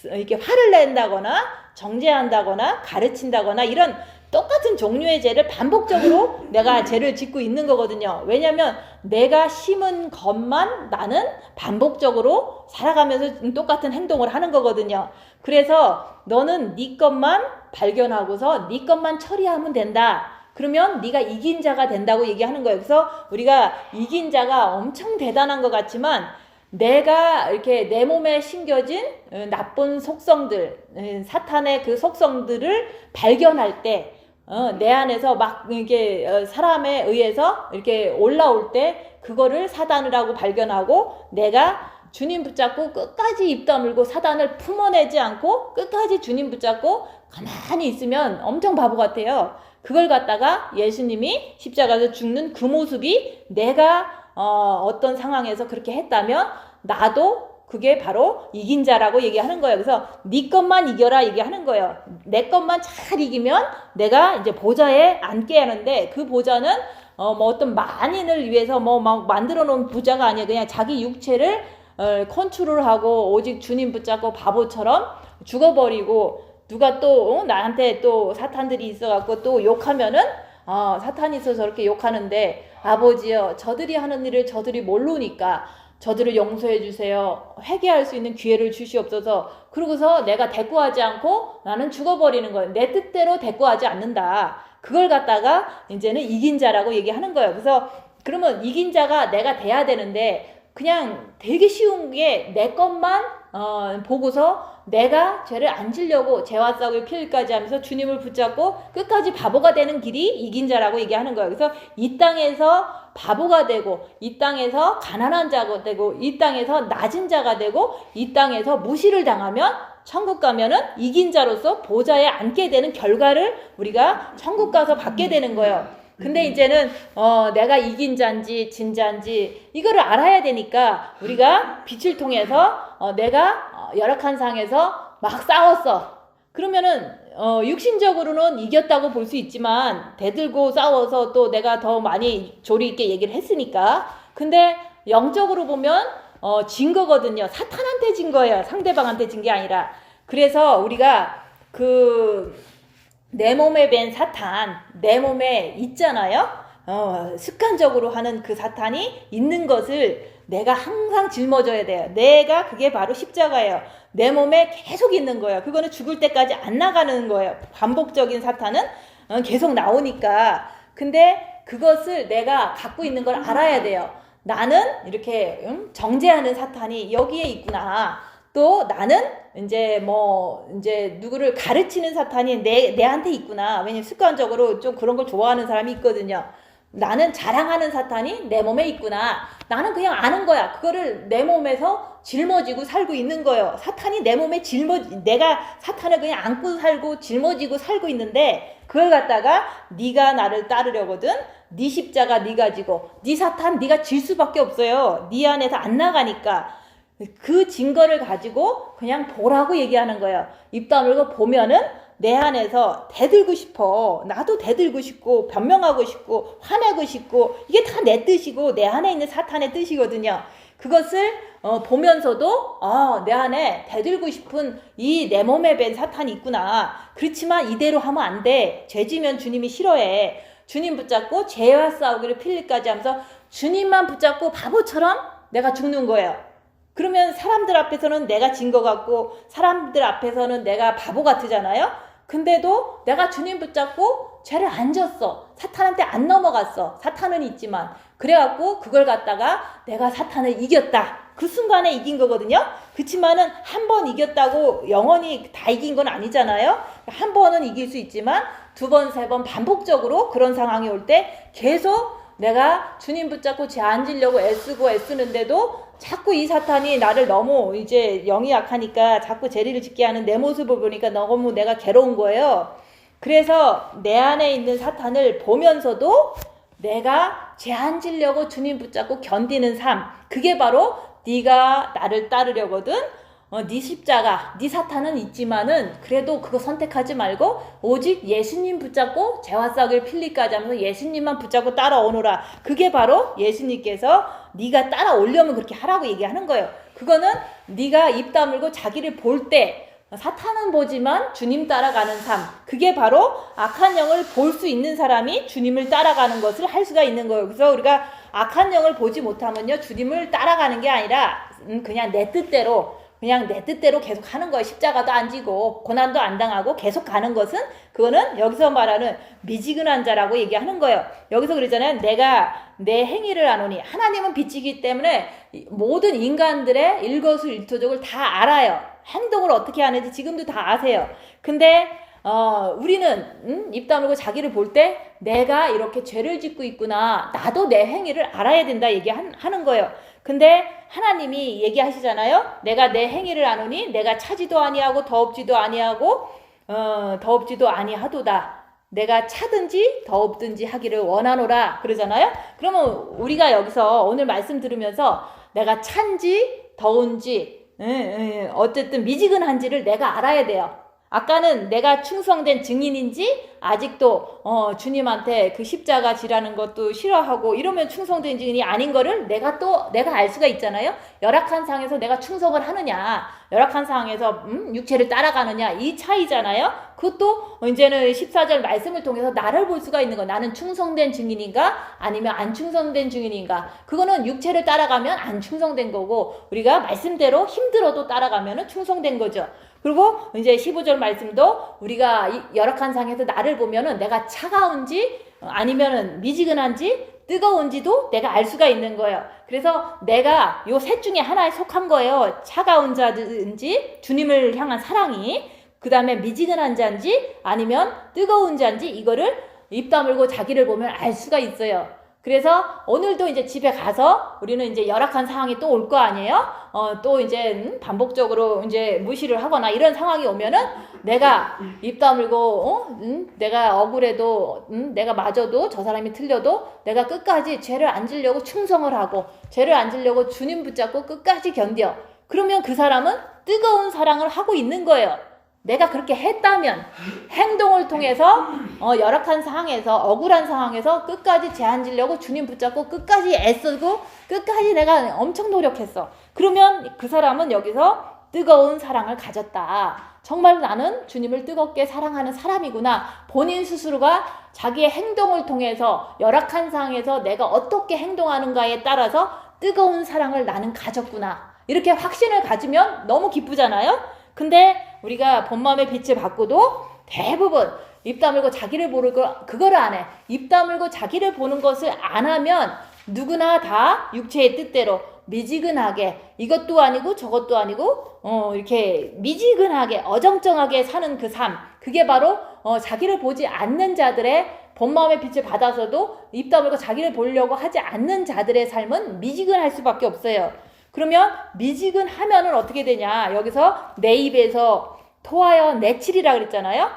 이렇게 화를 낸다거나 정죄한다거나 가르친다거나 이런 똑같은 종류의 죄를 반복적으로 내가 죄를 짓고 있는 거거든요. 왜냐하면 내가 심은 것만 나는 반복적으로 살아가면서 똑같은 행동을 하는 거거든요. 그래서 너는 네 것만 발견하고서 네 것만 처리하면 된다. 그러면 네가 이긴 자가 된다고 얘기하는 거예요. 그래서 우리가 이긴 자가 엄청 대단한 것 같지만 내가 이렇게 내 몸에 심겨진 나쁜 속성들, 사탄의 그 속성들을 발견할 때, 내 안에서 막 이게 사람에 의해서 이렇게 올라올 때 그거를 사단이라고 발견하고 내가 주님 붙잡고 끝까지 입 다물고 사단을 품어내지 않고 끝까지 주님 붙잡고 가만히 있으면 엄청 바보 같아요. 그걸 갖다가 예수님이 십자가에서 죽는 그 모습이 내가 어떤 상황에서 그렇게 했다면 나도 그게 바로 이긴 자라고 얘기하는 거예요. 그래서 네 것만 이겨라 얘기하는 거예요. 내 것만 잘 이기면 내가 이제 보좌에 앉게 하는데 그 보좌는 뭐 어떤 만인을 위해서 뭐 막 만들어 놓은 보좌가 아니에요. 그냥 자기 육체를 컨트롤하고 오직 주님 붙잡고 바보처럼 죽어버리고 누가 또 나한테 또 사탄들이 있어갖고 또 욕하면은 사탄이 있어서 저렇게 욕하는데 아버지여 저들이 하는 일을 저들이 모르니까 저들을 용서해 주세요. 회개할 수 있는 기회를 주시옵소서. 그러고서 내가 대꾸하지 않고 나는 죽어버리는 거예요. 내 뜻대로 대꾸하지 않는다. 그걸 갖다가 이제는 이긴 자라고 얘기하는 거예요. 그래서 그러면 이긴 자가 내가 돼야 되는데 그냥 되게 쉬운 게 내 것만 보고서 내가 죄를 안 지려고 죄와 싸울 필까지 하면서 주님을 붙잡고 끝까지 바보가 되는 길이 이긴 자라고 얘기하는 거예요. 그래서 이 땅에서 바보가 되고 이 땅에서 가난한 자가 되고 이 땅에서 낮은 자가 되고 이 땅에서 무시를 당하면 천국 가면은 이긴 자로서 보좌에 앉게 되는 결과를 우리가 천국 가서 받게 되는 거예요. 근데 이제는 내가 이긴 자인지 진 자인지 이거를 알아야 되니까 우리가 빛을 통해서 내가 열악한 상에서 막 싸웠어. 그러면은 육신적으로는 이겼다고 볼 수 있지만 대들고 싸워서 또 내가 더 많이 조리 있게 얘기를 했으니까. 근데 영적으로 보면 진 거거든요. 사탄한테 진 거예요. 상대방한테 진 게 아니라. 그래서 우리가 내 몸에 밴 사탄, 내 몸에 있잖아요. 습관적으로 하는 그 사탄이 있는 것을 내가 항상 짊어져야 돼요. 내가 그게 바로 십자가예요. 내 몸에 계속 있는 거예요. 그거는 죽을 때까지 안 나가는 거예요. 반복적인 사탄은 계속 나오니까. 근데 그것을 내가 갖고 있는 걸 알아야 돼요. 나는 이렇게 정죄하는 사탄이 여기에 있구나. 또 나는 이제 누구를 가르치는 사탄이 내한테 있구나. 왜냐면 습관적으로 좀 그런 걸 좋아하는 사람이 있거든요. 나는 자랑하는 사탄이 내 몸에 있구나. 나는 그냥 아는 거야. 그거를 내 몸에서 짊어지고 살고 있는 거예요. 사탄이 내 몸에 내가 사탄을 그냥 안고 살고 짊어지고 살고 있는데 그걸 갖다가 네가 나를 따르려거든. 네 십자가 네가 지고 네 사탄 네가 질 수밖에 없어요. 네 안에서 안 나가니까. 그 증거를 가지고 그냥 보라고 얘기하는 거예요. 입 다물고 보면은 내 안에서 대들고 싶어. 나도 대들고 싶고 변명하고 싶고 화내고 싶고 이게 다 내 뜻이고 내 안에 있는 사탄의 뜻이거든요. 그것을 보면서도 내 안에 대들고 싶은 이 내 몸에 밴 사탄이 있구나. 그렇지만 이대로 하면 안 돼. 죄지면 주님이 싫어해. 주님 붙잡고 죄와 싸우기를 필리까지 하면서 주님만 붙잡고 바보처럼 내가 죽는 거예요. 그러면 사람들 앞에서는 내가 진 것 같고 사람들 앞에서는 내가 바보 같으잖아요. 근데도 내가 주님 붙잡고 죄를 안 졌어. 사탄한테 안 넘어갔어. 사탄은 있지만. 그래갖고 그걸 갖다가 내가 사탄을 이겼다. 그 순간에 이긴 거거든요. 그치만은 한 번 이겼다고 영원히 다 이긴 건 아니잖아요. 한 번은 이길 수 있지만 두 번, 세 번 반복적으로 그런 상황이 올 때 계속 내가 주님 붙잡고 죄 안 지려고 애쓰는데도 자꾸 이 사탄이 나를 너무 이제 영이 약하니까 자꾸 죄를 짓게 하는 내 모습을 보니까 너무 내가 괴로운 거예요. 그래서 내 안에 있는 사탄을 보면서도 내가 죄 안 지려고 주님 붙잡고 견디는 삶. 그게 바로 네가 나를 따르려거든. 네 십자가, 네 사탄은 있지만은 그래도 그거 선택하지 말고 오직 예수님 붙잡고 죄와 싸울 필리까지 하면서 예수님만 붙잡고 따라오너라. 그게 바로 예수님께서 네가 따라오려면 그렇게 하라고 얘기하는 거예요. 그거는 네가 입 다물고 자기를 볼 때 사탄은 보지만 주님 따라가는 삶. 그게 바로 악한 영을 볼 수 있는 사람이 주님을 따라가는 것을 할 수가 있는 거예요. 그래서 우리가 악한 영을 보지 못하면요 주님을 따라가는 게 아니라 그냥 내 뜻대로 그냥 내 뜻대로 계속 하는 거예요. 십자가도 안 지고 고난도 안 당하고 계속 가는 것은 그거는 여기서 말하는 미지근한 자라고 얘기하는 거예요. 여기서 그러잖아요. 내가 내 행위를 아노니 하나님은 빛이기 때문에 모든 인간들의 일거수일투족을 다 알아요. 행동을 어떻게 하는지 지금도 다 아세요. 근데 우리는 입 다물고 자기를 볼 때 내가 이렇게 죄를 짓고 있구나. 나도 내 행위를 알아야 된다 얘기하는 거예요. 근데 하나님이 얘기하시잖아요. 내가 내 행위를 아노니 내가 차지도 아니하고 더없지도 아니하고 더없지도 아니하도다. 내가 차든지 더없든지 하기를 원하노라 그러잖아요. 그러면 우리가 여기서 오늘 말씀 들으면서 내가 찬지 더운지 어쨌든 미지근한지를 내가 알아야 돼요. 아까는 내가 충성된 증인인지 아직도 주님한테 그 십자가 지라는 것도 싫어하고 이러면 충성된 증인이 아닌 거를 내가 알 수가 있잖아요. 열악한 상황에서 내가 충성을 하느냐, 열악한 상황에서 육체를 따라가느냐, 이 차이잖아요. 그것도 이제는 14절 말씀을 통해서 나를 볼 수가 있는 거. 나는 충성된 증인인가 아니면 안 충성된 증인인가. 그거는 육체를 따라가면 안 충성된 거고 우리가 말씀대로 힘들어도 따라가면 충성된 거죠. 그리고 이제 15절 말씀도 우리가 열악한 상황에서 나를 보면은 내가 차가운지 아니면은 미지근한지 뜨거운지도 내가 알 수가 있는 거예요. 그래서 내가 요 셋 중에 하나에 속한 거예요. 차가운 자인지 주님을 향한 사랑이, 그 다음에 미지근한 자인지 아니면 뜨거운 자인지 이거를 입 다물고 자기를 보면 알 수가 있어요. 그래서 오늘도 이제 집에 가서 우리는 이제 열악한 상황이 또 올 거 아니에요? 또 이제 반복적으로 이제 무시를 하거나 이런 상황이 오면은 내가 입 다물고 내가 억울해도 내가 맞아도 저 사람이 틀려도 내가 끝까지 죄를 안 지려고 충성을 하고 죄를 안 지려고 주님 붙잡고 끝까지 견뎌. 그러면 그 사람은 뜨거운 사랑을 하고 있는 거예요. 내가 그렇게 했다면 행동을 통해서 열악한 상황에서 억울한 상황에서 끝까지 죄 안 지려고 주님 붙잡고 끝까지 애쓰고 끝까지 내가 엄청 노력했어. 그러면 그 사람은 여기서 뜨거운 사랑을 가졌다. 정말 나는 주님을 뜨겁게 사랑하는 사람이구나. 본인 스스로가 자기의 행동을 통해서 열악한 상황에서 내가 어떻게 행동하는가에 따라서 뜨거운 사랑을 나는 가졌구나. 이렇게 확신을 가지면 너무 기쁘잖아요. 근데 우리가 본 마음의 빛을 받고도 대부분 입 다물고 자기를 보는 그거를 안 해. 입 다물고 자기를 보는 것을 안 하면 누구나 다 육체의 뜻대로 미지근하게 이것도 아니고 저것도 아니고 이렇게 미지근하게 어정쩡하게 사는 그 삶, 그게 바로 자기를 보지 않는 자들의 본 마음의 빛을 받아서도 입 다물고 자기를 보려고 하지 않는 자들의 삶은 미지근할 수밖에 없어요. 그러면 미지근하면은 어떻게 되냐? 여기서 내 입에서 토하여 내치리라 그랬잖아요.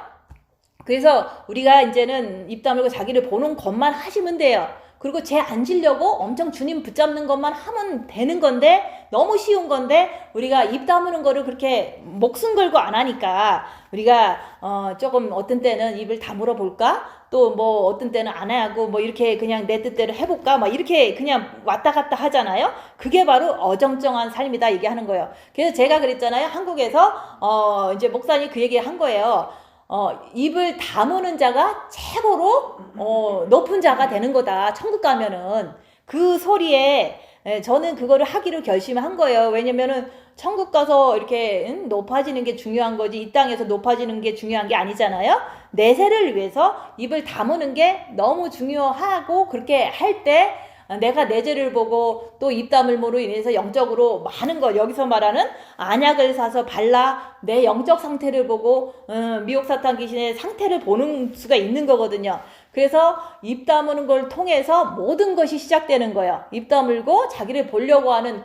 그래서 우리가 이제는 입 다물고 자기를 보는 것만 하시면 돼요. 그리고 죄 안 지려고 엄청 주님 붙잡는 것만 하면 되는 건데 너무 쉬운 건데 우리가 입 다무는 거를 그렇게 목숨 걸고 안 하니까 우리가 조금 어떤 때는 입을 다물어 볼까? 또 뭐 어떤 때는 안 하고 뭐 이렇게 그냥 내 뜻대로 해볼까? 막 이렇게 그냥 왔다 갔다 하잖아요. 그게 바로 어정쩡한 삶이다 얘기하는 거예요. 그래서 제가 그랬잖아요. 한국에서 이제 목사님 그 얘기 한 거예요. 입을 다무는 자가 최고로 높은 자가 되는 거다. 천국 가면은 그 소리에 저는 그거를 하기로 결심한 거예요. 왜냐면은 천국 가서 이렇게 높아지는 게 중요한 거지 이 땅에서 높아지는 게 중요한 게 아니잖아요. 내세를 위해서 입을 다무는 게 너무 중요하고 그렇게 할 때 내가 내 죄를 보고 또 입 다물므로 인해서 영적으로 많은 거 여기서 말하는 안약을 사서 발라 내 영적 상태를 보고 미혹사탄 귀신의 상태를 보는 수가 있는 거거든요. 그래서 입 다무는 걸 통해서 모든 것이 시작되는 거예요. 입 다물고 자기를 보려고 하는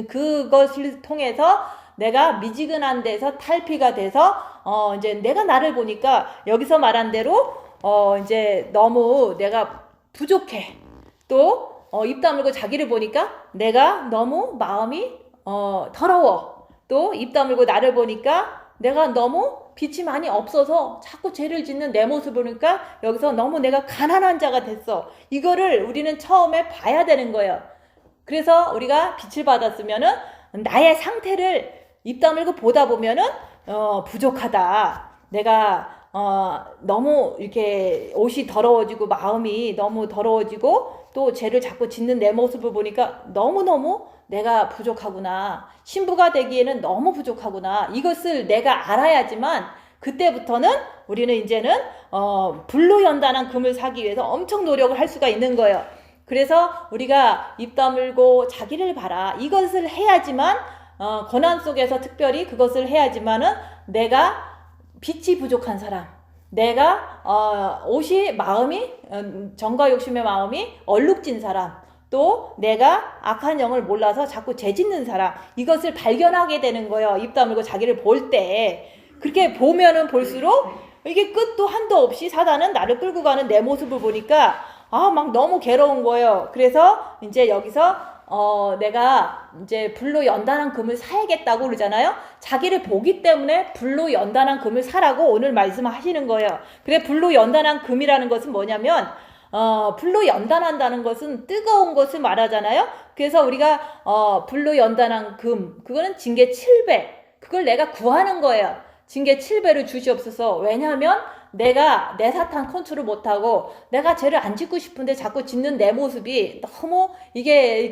그것을 통해서 내가 미지근한 데서 탈피가 돼서 이제 내가 나를 보니까 여기서 말한 대로 이제 너무 내가 부족해. 또 입 다물고 자기를 보니까 내가 너무 마음이 더러워. 또 입 다물고 나를 보니까 내가 너무 빛이 많이 없어서 자꾸 죄를 짓는 내 모습을 보니까 여기서 너무 내가 가난한 자가 됐어. 이거를 우리는 처음에 봐야 되는 거예요. 그래서 우리가 빛을 받았으면은 나의 상태를 입 다물고 보다 보면은 부족하다. 내가 너무 이렇게 옷이 더러워지고 마음이 너무 더러워지고 또 죄를 자꾸 짓는 내 모습을 보니까 너무너무 내가 부족하구나. 신부가 되기에는 너무 부족하구나. 이것을 내가 알아야지만 그때부터는 우리는 이제는 불로 연단한 금을 사기 위해서 엄청 노력을 할 수가 있는 거예요. 그래서 우리가 입 다물고 자기를 봐라. 이것을 해야지만 고난 속에서 특별히 그것을 해야지만은 내가 빛이 부족한 사람, 내가 옷이 마음이 정과 욕심의 마음이 얼룩진 사람, 또 내가 악한 영을 몰라서 자꾸 죄짓는 사람, 이것을 발견하게 되는 거예요. 입 다물고 자기를 볼 때. 그렇게 보면은 볼수록 이게 끝도 한도 없이 사단은 나를 끌고 가는 내 모습을 보니까 막 너무 괴로운 거예요. 그래서 이제 여기서 내가 이제 불로 연단한 금을 사야겠다고 그러잖아요. 자기를 보기 때문에 불로 연단한 금을 사라고 오늘 말씀하시는 거예요. 그래, 불로 연단한 금이라는 것은 뭐냐면 불로 연단한다는 것은 뜨거운 것을 말하잖아요. 그래서 우리가 불로 연단한 금, 그거는 징계 7배, 그걸 내가 구하는 거예요. 징계 7배를 주시옵소서. 왜냐하면 내가 내 사탄 컨트롤 못하고 내가 죄를 안 짓고 싶은데 자꾸 짓는 내 모습이 너무 이게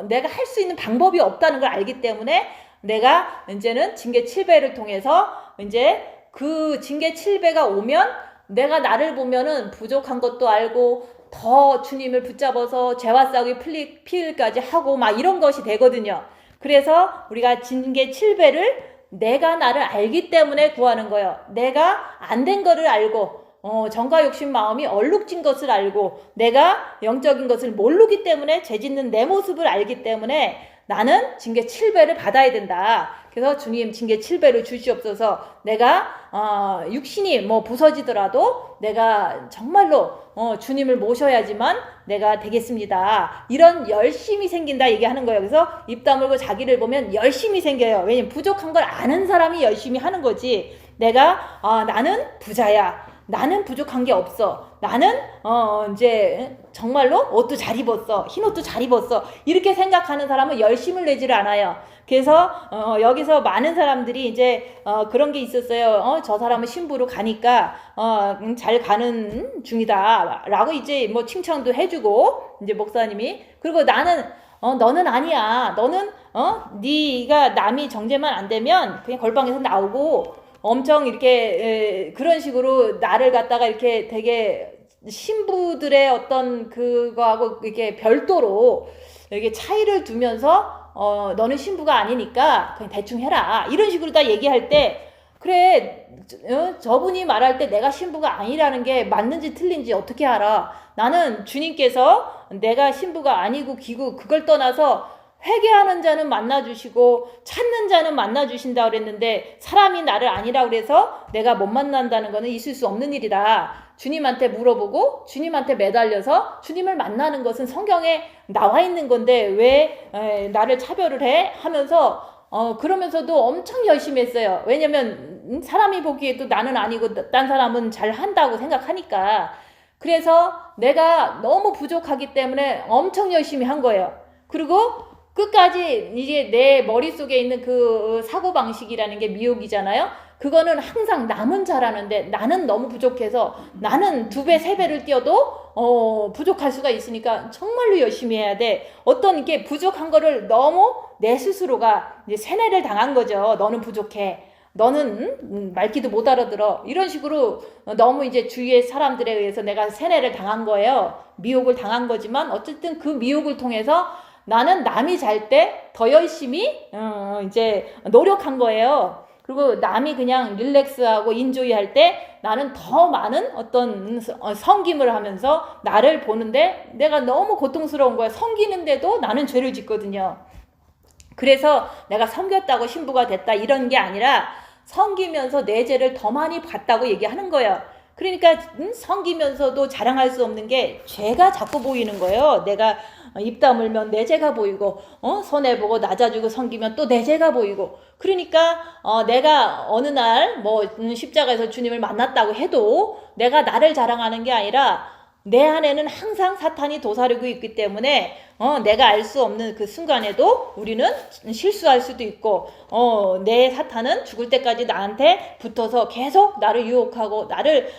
내가 할 수 있는 방법이 없다는 걸 알기 때문에 내가 이제는 징계 7배를 통해서 이제 그 징계 7배가 오면 내가 나를 보면은 부족한 것도 알고 더 주님을 붙잡아서 죄와 싸우기 피일까지 하고 막 이런 것이 되거든요. 그래서 우리가 징계 7배를 내가 나를 알기 때문에 구하는 거예요. 내가 안 된 거를 알고 정과 욕심 마음이 얼룩진 것을 알고 내가 영적인 것을 모르기 때문에 죄짓는 내 모습을 알기 때문에 나는 징계 7배를 받아야 된다. 그래서 주님 징계 7배를 주시옵소서. 내가 육신이 부서지더라도 내가 정말로 주님을 모셔야지만 내가 되겠습니다. 이런 열심이 생긴다 얘기하는 거예요. 그래서 입 다물고 자기를 보면 열심이 생겨요. 왜냐면 부족한 걸 아는 사람이 열심히 하는 거지. 내가 나는 부자야. 나는 부족한 게 없어. 나는 이제 정말로 옷도 잘 입었어. 흰 옷도 잘 입었어. 이렇게 생각하는 사람은 열심을 내지를 않아요. 그래서 여기서 많은 사람들이 이제 그런 게 있었어요. 저 사람은 신부로 가니까 잘 가는 중이다 라고 이제 칭찬도 해주고 이제 목사님이. 그리고 나는 너는 아니야. 너는 네가 남이 정죄만 안 되면 그냥 걸방에서 나오고 엄청 이렇게 그런 식으로 나를 갖다가 이렇게 되게 신부들의 어떤 그거하고 이렇게 별도로 이렇게 차이를 두면서 너는 신부가 아니니까 그냥 대충 해라 이런 식으로 다 얘기할 때 그래 저분이 말할 때 내가 신부가 아니라는 게 맞는지 틀린지 어떻게 알아? 나는 주님께서 내가 신부가 아니고 기고 그걸 떠나서 회개하는 자는 만나주시고 찾는 자는 만나주신다 그랬는데 사람이 나를 아니라 그래서 내가 못 만난다는 거는 있을 수 없는 일이다. 주님한테 물어보고 주님한테 매달려서 주님을 만나는 것은 성경에 나와 있는 건데 왜 나를 차별을 해? 하면서 그러면서도 엄청 열심히 했어요. 왜냐면 사람이 보기에도 나는 아니고 딴 사람은 잘 한다고 생각하니까. 그래서 내가 너무 부족하기 때문에 엄청 열심히 한 거예요. 그리고 끝까지 이제 내 머릿속에 있는 그 사고방식이라는 게 미혹이잖아요. 그거는 항상 남은 잘하는데 나는 너무 부족해서 나는 2배, 3배를 뛰어도 부족할 수가 있으니까 정말로 열심히 해야 돼. 어떤 이렇게 부족한 거를 너무 내 스스로가 이제 세뇌를 당한 거죠. 너는 부족해. 너는 말귀도 못 알아들어. 이런 식으로 너무 이제 주위의 사람들에 의해서 내가 세뇌를 당한 거예요. 미혹을 당한 거지만 어쨌든 그 미혹을 통해서 나는 남이 잘 때 더 열심히 이제 노력한 거예요. 그리고 남이 그냥 릴렉스하고 인조이 할 때 나는 더 많은 어떤 섬김을 하면서 나를 보는데 내가 너무 고통스러운 거야. 섬기는데도 나는 죄를 짓거든요. 그래서 내가 섬겼다고 신부가 됐다 이런 게 아니라 섬기면서 내 죄를 더 많이 봤다고 얘기하는 거예요. 그러니까 섬기면서도 자랑할 수 없는 게 죄가 자꾸 보이는 거예요. 내가 입 다물면 내 죄가 보이고 손해보고 낮아지고 섬기면 또 내 죄가 보이고 그러니까 내가 어느 날 십자가에서 주님을 만났다고 해도 내가 나를 자랑하는 게 아니라 내 안에는 항상 사탄이 도사리고 있기 때문에 내가 알 수 없는 그 순간에도 우리는 실수할 수도 있고 내 사탄은 죽을 때까지 나한테 붙어서 계속 나를 유혹하고 나를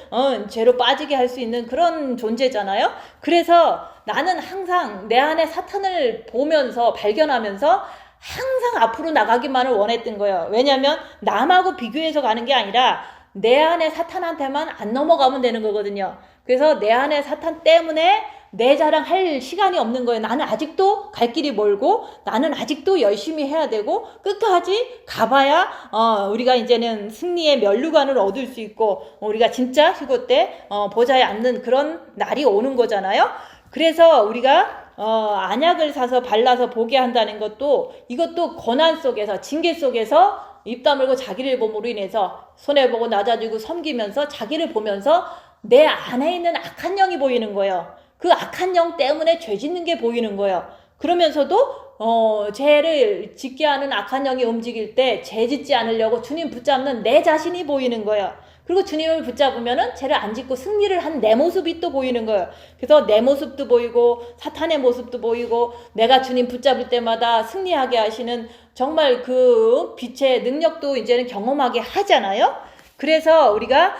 죄로 빠지게 할 수 있는 그런 존재잖아요. 그래서 나는 항상 내 안에 사탄을 보면서 발견하면서 항상 앞으로 나가기만을 원했던 거예요. 왜냐하면 남하고 비교해서 가는 게 아니라 내 안에 사탄한테만 안 넘어가면 되는 거거든요. 그래서 내 안에 사탄 때문에 내 자랑할 시간이 없는 거예요. 나는 아직도 갈 길이 멀고 나는 아직도 열심히 해야 되고 끝까지 가봐야 우리가 이제는 승리의 면류관을 얻을 수 있고 우리가 진짜 휴고 때 보좌에 앉는 그런 날이 오는 거잖아요. 그래서 우리가 안약을 사서 발라서 보게 한다는 것도 이것도 고난 속에서 징계 속에서 입 다물고 자기를 봄으로 인해서 손해보고 낮아지고 섬기면서 자기를 보면서 내 안에 있는 악한 영이 보이는 거예요. 그 악한 영 때문에 죄 짓는 게 보이는 거예요. 그러면서도 죄를 짓게 하는 악한 영이 움직일 때 죄 짓지 않으려고 주님 붙잡는 내 자신이 보이는 거예요. 그리고 주님을 붙잡으면은 죄를 안 짓고 승리를 한 내 모습이 또 보이는 거예요. 그래서 내 모습도 보이고 사탄의 모습도 보이고 내가 주님 붙잡을 때마다 승리하게 하시는 정말 그 빛의 능력도 이제는 경험하게 하잖아요. 그래서 우리가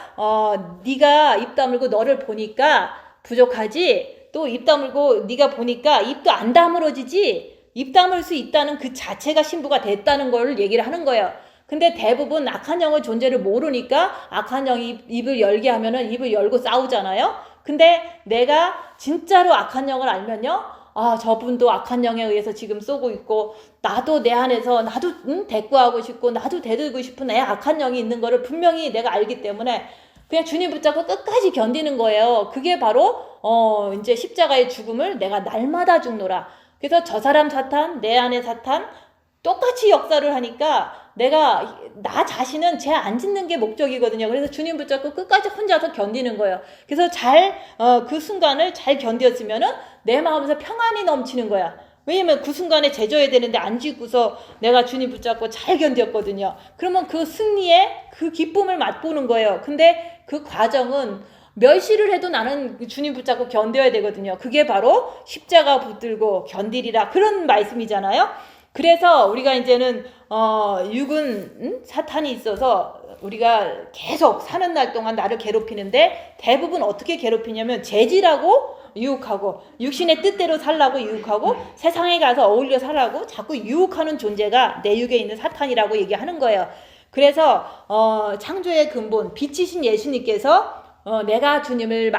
네가 입 다물고 너를 보니까 부족하지, 또 입 다물고 네가 보니까 입도 안 다물어지지, 입 다물 수 있다는 그 자체가 신부가 됐다는 걸 얘기를 하는 거예요. 근데 대부분 악한 영의 존재를 모르니까 악한 영이 입을 열게 하면은 입을 열고 싸우잖아요. 근데 내가 진짜로 악한 영을 알면요, 저분도 악한 영에 의해서 지금 쏘고 있고 나도 내 안에서 나도 대꾸하고 싶고 나도 대들고 싶은 내 악한 영이 있는 거를 분명히 내가 알기 때문에 그냥 주님 붙잡고 끝까지 견디는 거예요. 그게 바로 이제 십자가의 죽음을 내가 날마다 죽노라. 그래서 저 사람 사탄, 내 안에 사탄 똑같이 역사를 하니까 내가 나 자신은 죄 안 짓는 게 목적이거든요. 그래서 주님 붙잡고 끝까지 혼자서 견디는 거예요. 그래서 그 순간을 잘 견뎠으면은 내 마음에서 평안이 넘치는 거야. 왜냐면 그 순간에 죄져야 되는데 안 짓고서 내가 주님 붙잡고 잘 견뎠거든요. 그러면 그 승리의 그 기쁨을 맛보는 거예요. 근데 그 과정은 멸시를 해도 나는 주님 붙잡고 견뎌야 되거든요. 그게 바로 십자가 붙들고 견디리라 그런 말씀이잖아요. 그래서 우리가 이제는 육은 사탄이 있어서 우리가 계속 사는 날 동안 나를 괴롭히는데 대부분 어떻게 괴롭히냐면 죄지라고 유혹하고 육신의 뜻대로 살라고 유혹하고 세상에 가서 어울려 살라고 자꾸 유혹하는 존재가 내 육에 있는 사탄이라고 얘기하는 거예요. 그래서 창조의 근본 빛이신 예수님께서 내가 주님을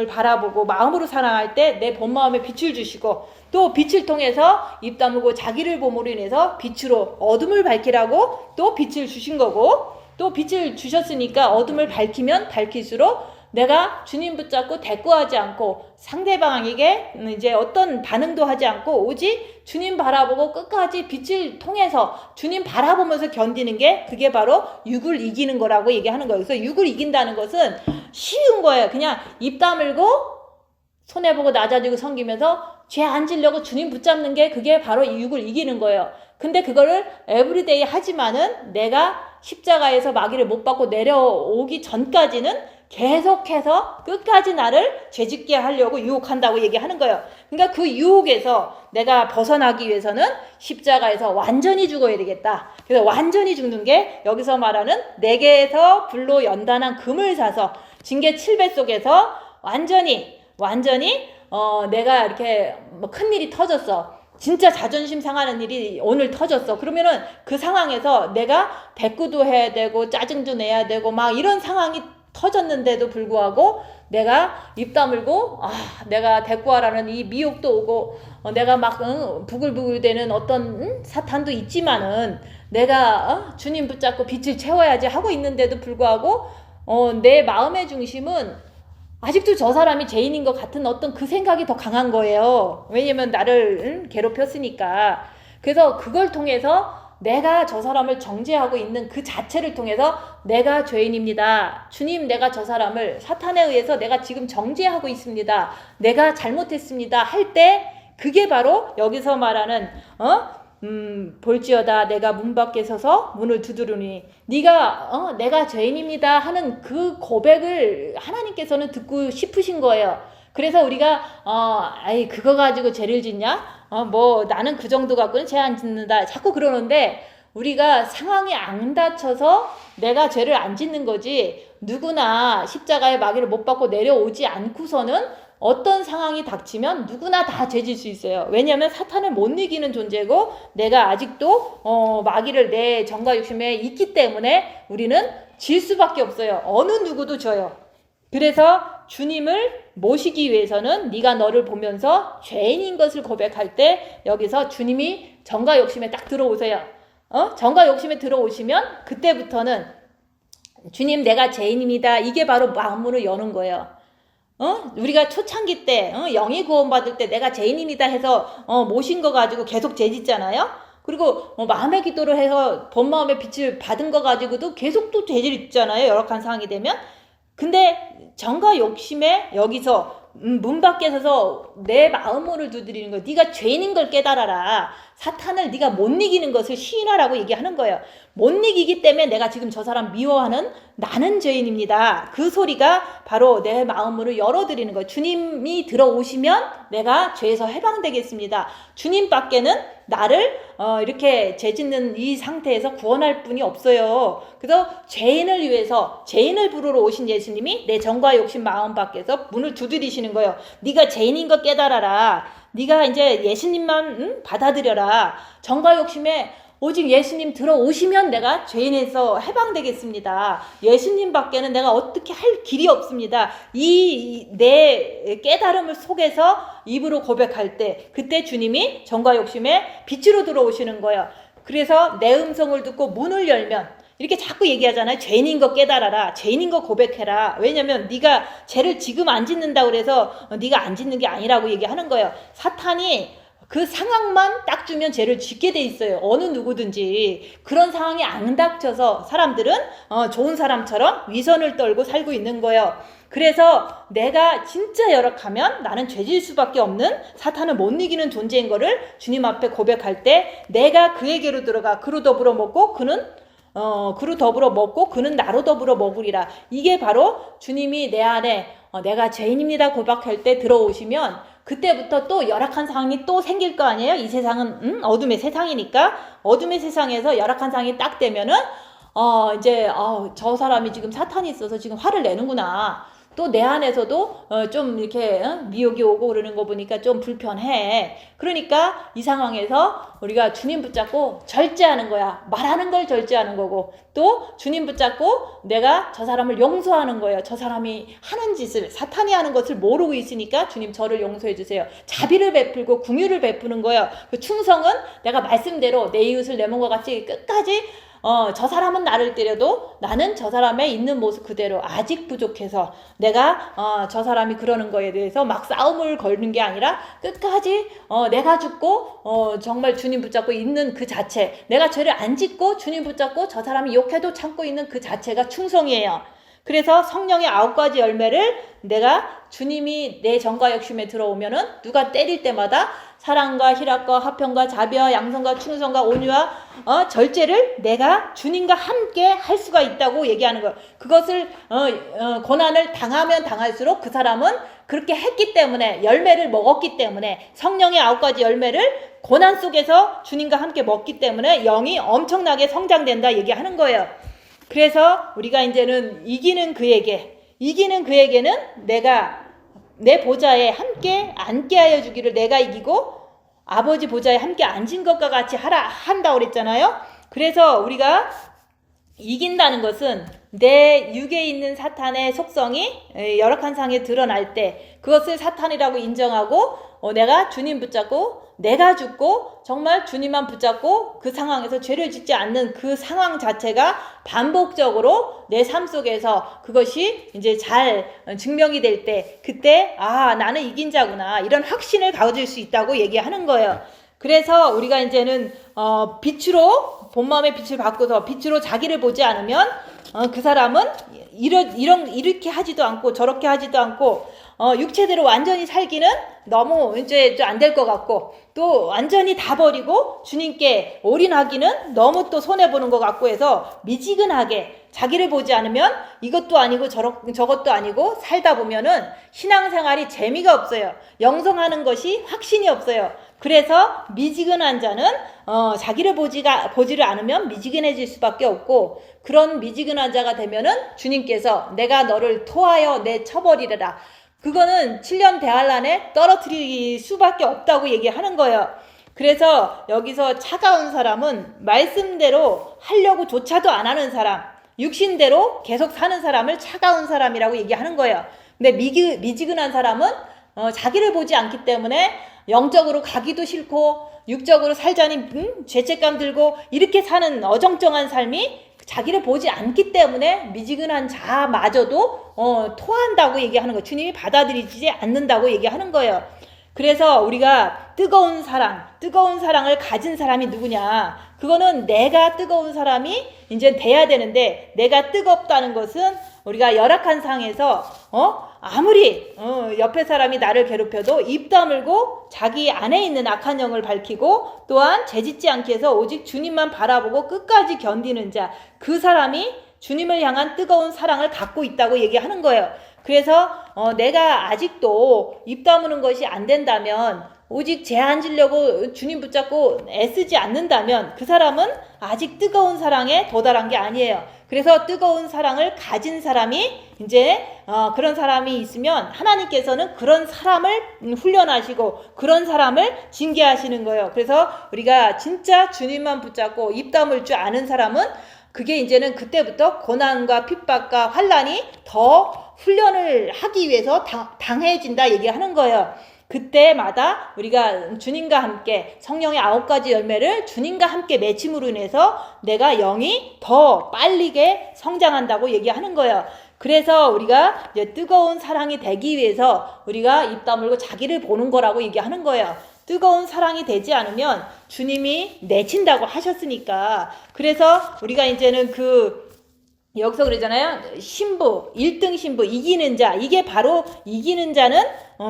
바라보고 마음으로 사랑할 때 내 본 마음에 빛을 주시고 또 빛을 통해서 입 다물고 자기를 봄으로 인해서 빛으로 어둠을 밝히라고 또 빛을 주신 거고 또 빛을 주셨으니까 어둠을 밝히면 밝힐수록 내가 주님 붙잡고 대꾸하지 않고 상대방에게 이제 어떤 반응도 하지 않고 오직 주님 바라보고 끝까지 빛을 통해서 주님 바라보면서 견디는 게 그게 바로 육을 이기는 거라고 얘기하는 거예요. 그래서 육을 이긴다는 것은 쉬운 거예요. 그냥 입 다물고 손해보고 낮아지고 섬기면서 죄 안 지려고 주님 붙잡는 게 그게 바로 육을 이기는 거예요. 근데 그거를 에브리데이 하지만은 내가 십자가에서 마귀를 못 받고 내려오기 전까지는 계속해서 끝까지 나를 죄짓게 하려고 유혹한다고 얘기하는 거예요. 그러니까 그 유혹에서 내가 벗어나기 위해서는 십자가에서 완전히 죽어야 되겠다. 그래서 완전히 죽는 게 여기서 말하는 내게에서 불로 연단한 금을 사서 징계 7배 속에서 완전히 내가 이렇게 큰일이 터졌어. 진짜 자존심 상하는 일이 오늘 터졌어. 그러면은 그 상황에서 내가 대꾸도 해야 되고 짜증도 내야 되고 막 이런 상황이 터졌는데도 불구하고 내가 입 다물고 내가 대꾸하라는 이 미혹도 오고 내가 막 부글부글 되는 어떤 사탄도 있지만은 내가 주님 붙잡고 빛을 채워야지 하고 있는데도 불구하고 내 마음의 중심은 아직도 저 사람이 죄인인 것 같은 어떤 그 생각이 더 강한 거예요. 왜냐면 나를 괴롭혔으니까. 그래서 그걸 통해서 내가 저 사람을 정죄하고 있는 그 자체를 통해서 내가 죄인입니다. 주님, 내가 저 사람을 사탄에 의해서 내가 지금 정죄하고 있습니다. 내가 잘못했습니다. 할 때 그게 바로 여기서 말하는 볼지어다 내가 문 밖에 서서 문을 두드리니 네가 내가 죄인입니다 하는 그 고백을 하나님께서는 듣고 싶으신 거예요. 그래서 우리가 아이 그거 가지고 죄를 짓냐? 뭐 나는 그 정도 갖고는 죄 안 짓는다 자꾸 그러는데 우리가 상황이 안 닥쳐서 내가 죄를 안 짓는 거지 누구나 십자가의 마귀를 못 받고 내려오지 않고서는 어떤 상황이 닥치면 누구나 다 죄질 수 있어요. 왜냐하면 사탄을 못 이기는 존재고 내가 아직도 마귀를 내 정과 욕심에 있기 때문에 우리는 질 수밖에 없어요. 어느 누구도 져요. 그래서 주님을 모시기 위해서는 네가 너를 보면서 죄인인 것을 고백할 때 여기서 주님이 정과 욕심에 딱 들어오세요. 정과 욕심에 들어오시면 그때부터는 주님 내가 죄인입니다. 이게 바로 마음으로 여는 거예요. 우리가 초창기 때 영이 구원받을 때 내가 죄인입니다 해서 모신 거 가지고 계속 죄 짓잖아요. 그리고 마음의 기도를 해서 본 마음의 빛을 받은 거 가지고도 계속 또 죄 짓잖아요. 열악한 상황이 되면. 근데 정과 욕심에 여기서 문 밖에 서서 내 마음을 두드리는 거예요. 네가 죄인인 걸 깨달아라. 사탄을 네가 못 이기는 것을 시인하라고 얘기하는 거예요. 못 이기기 때문에 내가 지금 저 사람 미워하는 나는 죄인입니다. 그 소리가 바로 내 마음으로 열어드리는 거예요. 주님이 들어오시면 내가 죄에서 해방되겠습니다. 주님 밖에는 나를 이렇게 죄 짓는 이 상태에서 구원할 분이 없어요. 그래서 죄인을 위해서 죄인을 부르러 오신 예수님이 내 정과 욕심 마음 밖에서 문을 두드리시는 거예요. 네가 죄인인 거 깨달아라. 네가 이제 예수님만 받아들여라. 정과 욕심에 오직 예수님 들어오시면 내가 죄인에서 해방되겠습니다. 예수님 밖에는 내가 어떻게 할 길이 없습니다. 이 내 깨달음을 속에서 입으로 고백할 때 그때 주님이 정과 욕심에 빛으로 들어오시는 거예요. 그래서 내 음성을 듣고 문을 열면 이렇게 자꾸 얘기하잖아요. 죄인인 거 깨달아라. 죄인인 거 고백해라. 왜냐면 네가 죄를 지금 안 짓는다고 그래서 네가 안 짓는 게 아니라고 얘기하는 거예요. 사탄이 그 상황만 딱 주면 죄를 짓게 돼 있어요. 어느 누구든지. 그런 상황이 안 닥쳐서 사람들은 좋은 사람처럼 위선을 떨고 살고 있는 거예요. 그래서 내가 진짜 열악하면 나는 죄질 수밖에 없는 사탄을 못 이기는 존재인 거를 주님 앞에 고백할 때 내가 그에게로 들어가 그로 더불어 먹고 그는 그로 더불어 먹고 그는 나로 더불어 먹으리라. 이게 바로 주님이 내 안에 내가 죄인입니다 고백할 때 들어오시면 그때부터 또 열악한 상황이 또 생길 거 아니에요? 이 세상은 어둠의 세상이니까 어둠의 세상에서 열악한 상황이 딱 되면은 이제 저 사람이 지금 사탄이 있어서 지금 화를 내는구나. 또 내 안에서도 좀 이렇게 미혹이 오고 그러는 거 보니까 좀 불편해. 그러니까 이 상황에서 우리가 주님 붙잡고 절제하는 거야. 말하는 걸 절제하는 거고 또 주님 붙잡고 내가 저 사람을 용서하는 거예요. 저 사람이 하는 짓을 사탄이 하는 것을 모르고 있으니까 주님 저를 용서해 주세요. 자비를 베풀고 긍휼을 베푸는 거예요. 그 충성은 내가 말씀대로 내 이웃을 내 몸과 같이 끝까지 저 사람은 나를 때려도 나는 저 사람의 있는 모습 그대로 아직 부족해서 내가 저 사람이 그러는 거에 대해서 막 싸움을 걸는 게 아니라 끝까지 내가 죽고 정말 주님 붙잡고 있는 그 자체 내가 죄를 안 짓고 주님 붙잡고 저 사람이 욕해도 참고 있는 그 자체가 충성이에요. 그래서 성령의 9가지 열매를 내가 주님이 내 정과 욕심에 들어오면은 누가 때릴 때마다 사랑과 희락과 화평과 자비와 양성과 충성과 온유와 절제를 내가 주님과 함께 할 수가 있다고 얘기하는 거예요. 그것을 고난을 당하면 당할수록 그 사람은 그렇게 했기 때문에 열매를 먹었기 때문에 성령의 9가지 열매를 고난 속에서 주님과 함께 먹기 때문에 영이 엄청나게 성장된다 얘기하는 거예요. 그래서 우리가 이제는 이기는 그에게는 내가 내 보좌에 함께 앉게 하여 주기를 내가 이기고 아버지 보좌에 함께 앉은 것과 같이 한다고 그랬잖아요. 그래서 우리가 이긴다는 것은 내 육에 있는 사탄의 속성이 열악한 상에 드러날 때 그것을 사탄이라고 인정하고 내가 주님 붙잡고 내가 죽고 정말 주님만 붙잡고 그 상황에서 죄를 짓지 않는 그 상황 자체가 반복적으로 내 삶 속에서 그것이 이제 잘 증명이 될 때 그때 나는 이긴 자구나 이런 확신을 가질 수 있다고 얘기하는 거예요. 그래서 우리가 이제는 빛으로 본 마음의 빛을 바꾸서 빛으로 자기를 보지 않으면 그 사람은 이렇게 하지도 않고 저렇게 하지도 않고 육체대로 완전히 살기는 너무 이제 좀 안 될 것 같고, 또 완전히 다 버리고 주님께 올인하기는 너무 또 손해보는 것 같고 해서 미지근하게 자기를 보지 않으면 이것도 아니고 저것도 아니고 살다 보면은 신앙생활이 재미가 없어요. 영성하는 것이 확신이 없어요. 그래서 미지근한 자는 자기를 보지를 않으면 미지근해질 수밖에 없고, 그런 미지근한 자가 되면은 주님께서 내가 너를 토하여 내쳐버리리라. 그거는 7년 대환란에 떨어뜨릴 수밖에 없다고 얘기하는 거예요. 그래서 여기서 차가운 사람은 말씀대로 하려고 조차도 안 하는 사람, 육신대로 계속 사는 사람을 차가운 사람이라고 얘기하는 거예요. 근데 미지근한 사람은 자기를 보지 않기 때문에 영적으로 가기도 싫고 육적으로 살자니 죄책감 들고 이렇게 사는 어정쩡한 삶이 자기를 보지 않기 때문에 미지근한 자마저도 토한다고 얘기하는 거예요. 주님이 받아들이지 않는다고 얘기하는 거예요. 그래서 우리가 뜨거운 사랑을 가진 사람이 누구냐? 그거는 내가 뜨거운 사람이 이제 돼야 되는데, 내가 뜨겁다는 것은 우리가 열악한 상에서 아무리 옆에 사람이 나를 괴롭혀도 입 다물고 자기 안에 있는 악한 영을 밝히고 또한 죄짓지 않게 해서 오직 주님만 바라보고 끝까지 견디는 자, 그 사람이 주님을 향한 뜨거운 사랑을 갖고 있다고 얘기하는 거예요. 그래서 내가 아직도 입 다무는 것이 안 된다면, 오직 죄 안 지려고 주님 붙잡고 애쓰지 않는다면 그 사람은 아직 뜨거운 사랑에 도달한 게 아니에요. 그래서 뜨거운 사랑을 가진 사람이 이제 그런 사람이 있으면 하나님께서는 그런 사람을 훈련하시고 그런 사람을 징계하시는 거예요. 그래서 우리가 진짜 주님만 붙잡고 입 다물 줄 아는 사람은 그게 이제는 그때부터 고난과 핍박과 환난이 더 훈련을 하기 위해서 당해진다 얘기하는 거예요. 그때마다 우리가 주님과 함께 성령의 9가지 열매를 주님과 함께 맺힘으로 인해서 내가 영이 더 빠르게 성장한다고 얘기하는 거예요. 그래서 우리가 이제 뜨거운 사랑이 되기 위해서 우리가 입 다물고 자기를 보는 거라고 얘기하는 거예요. 뜨거운 사랑이 되지 않으면 주님이 내친다고 하셨으니까. 그래서 우리가 이제는 여기서 그러잖아요. 신부, 1등 신부, 이기는 자. 이게 바로 이기는 자는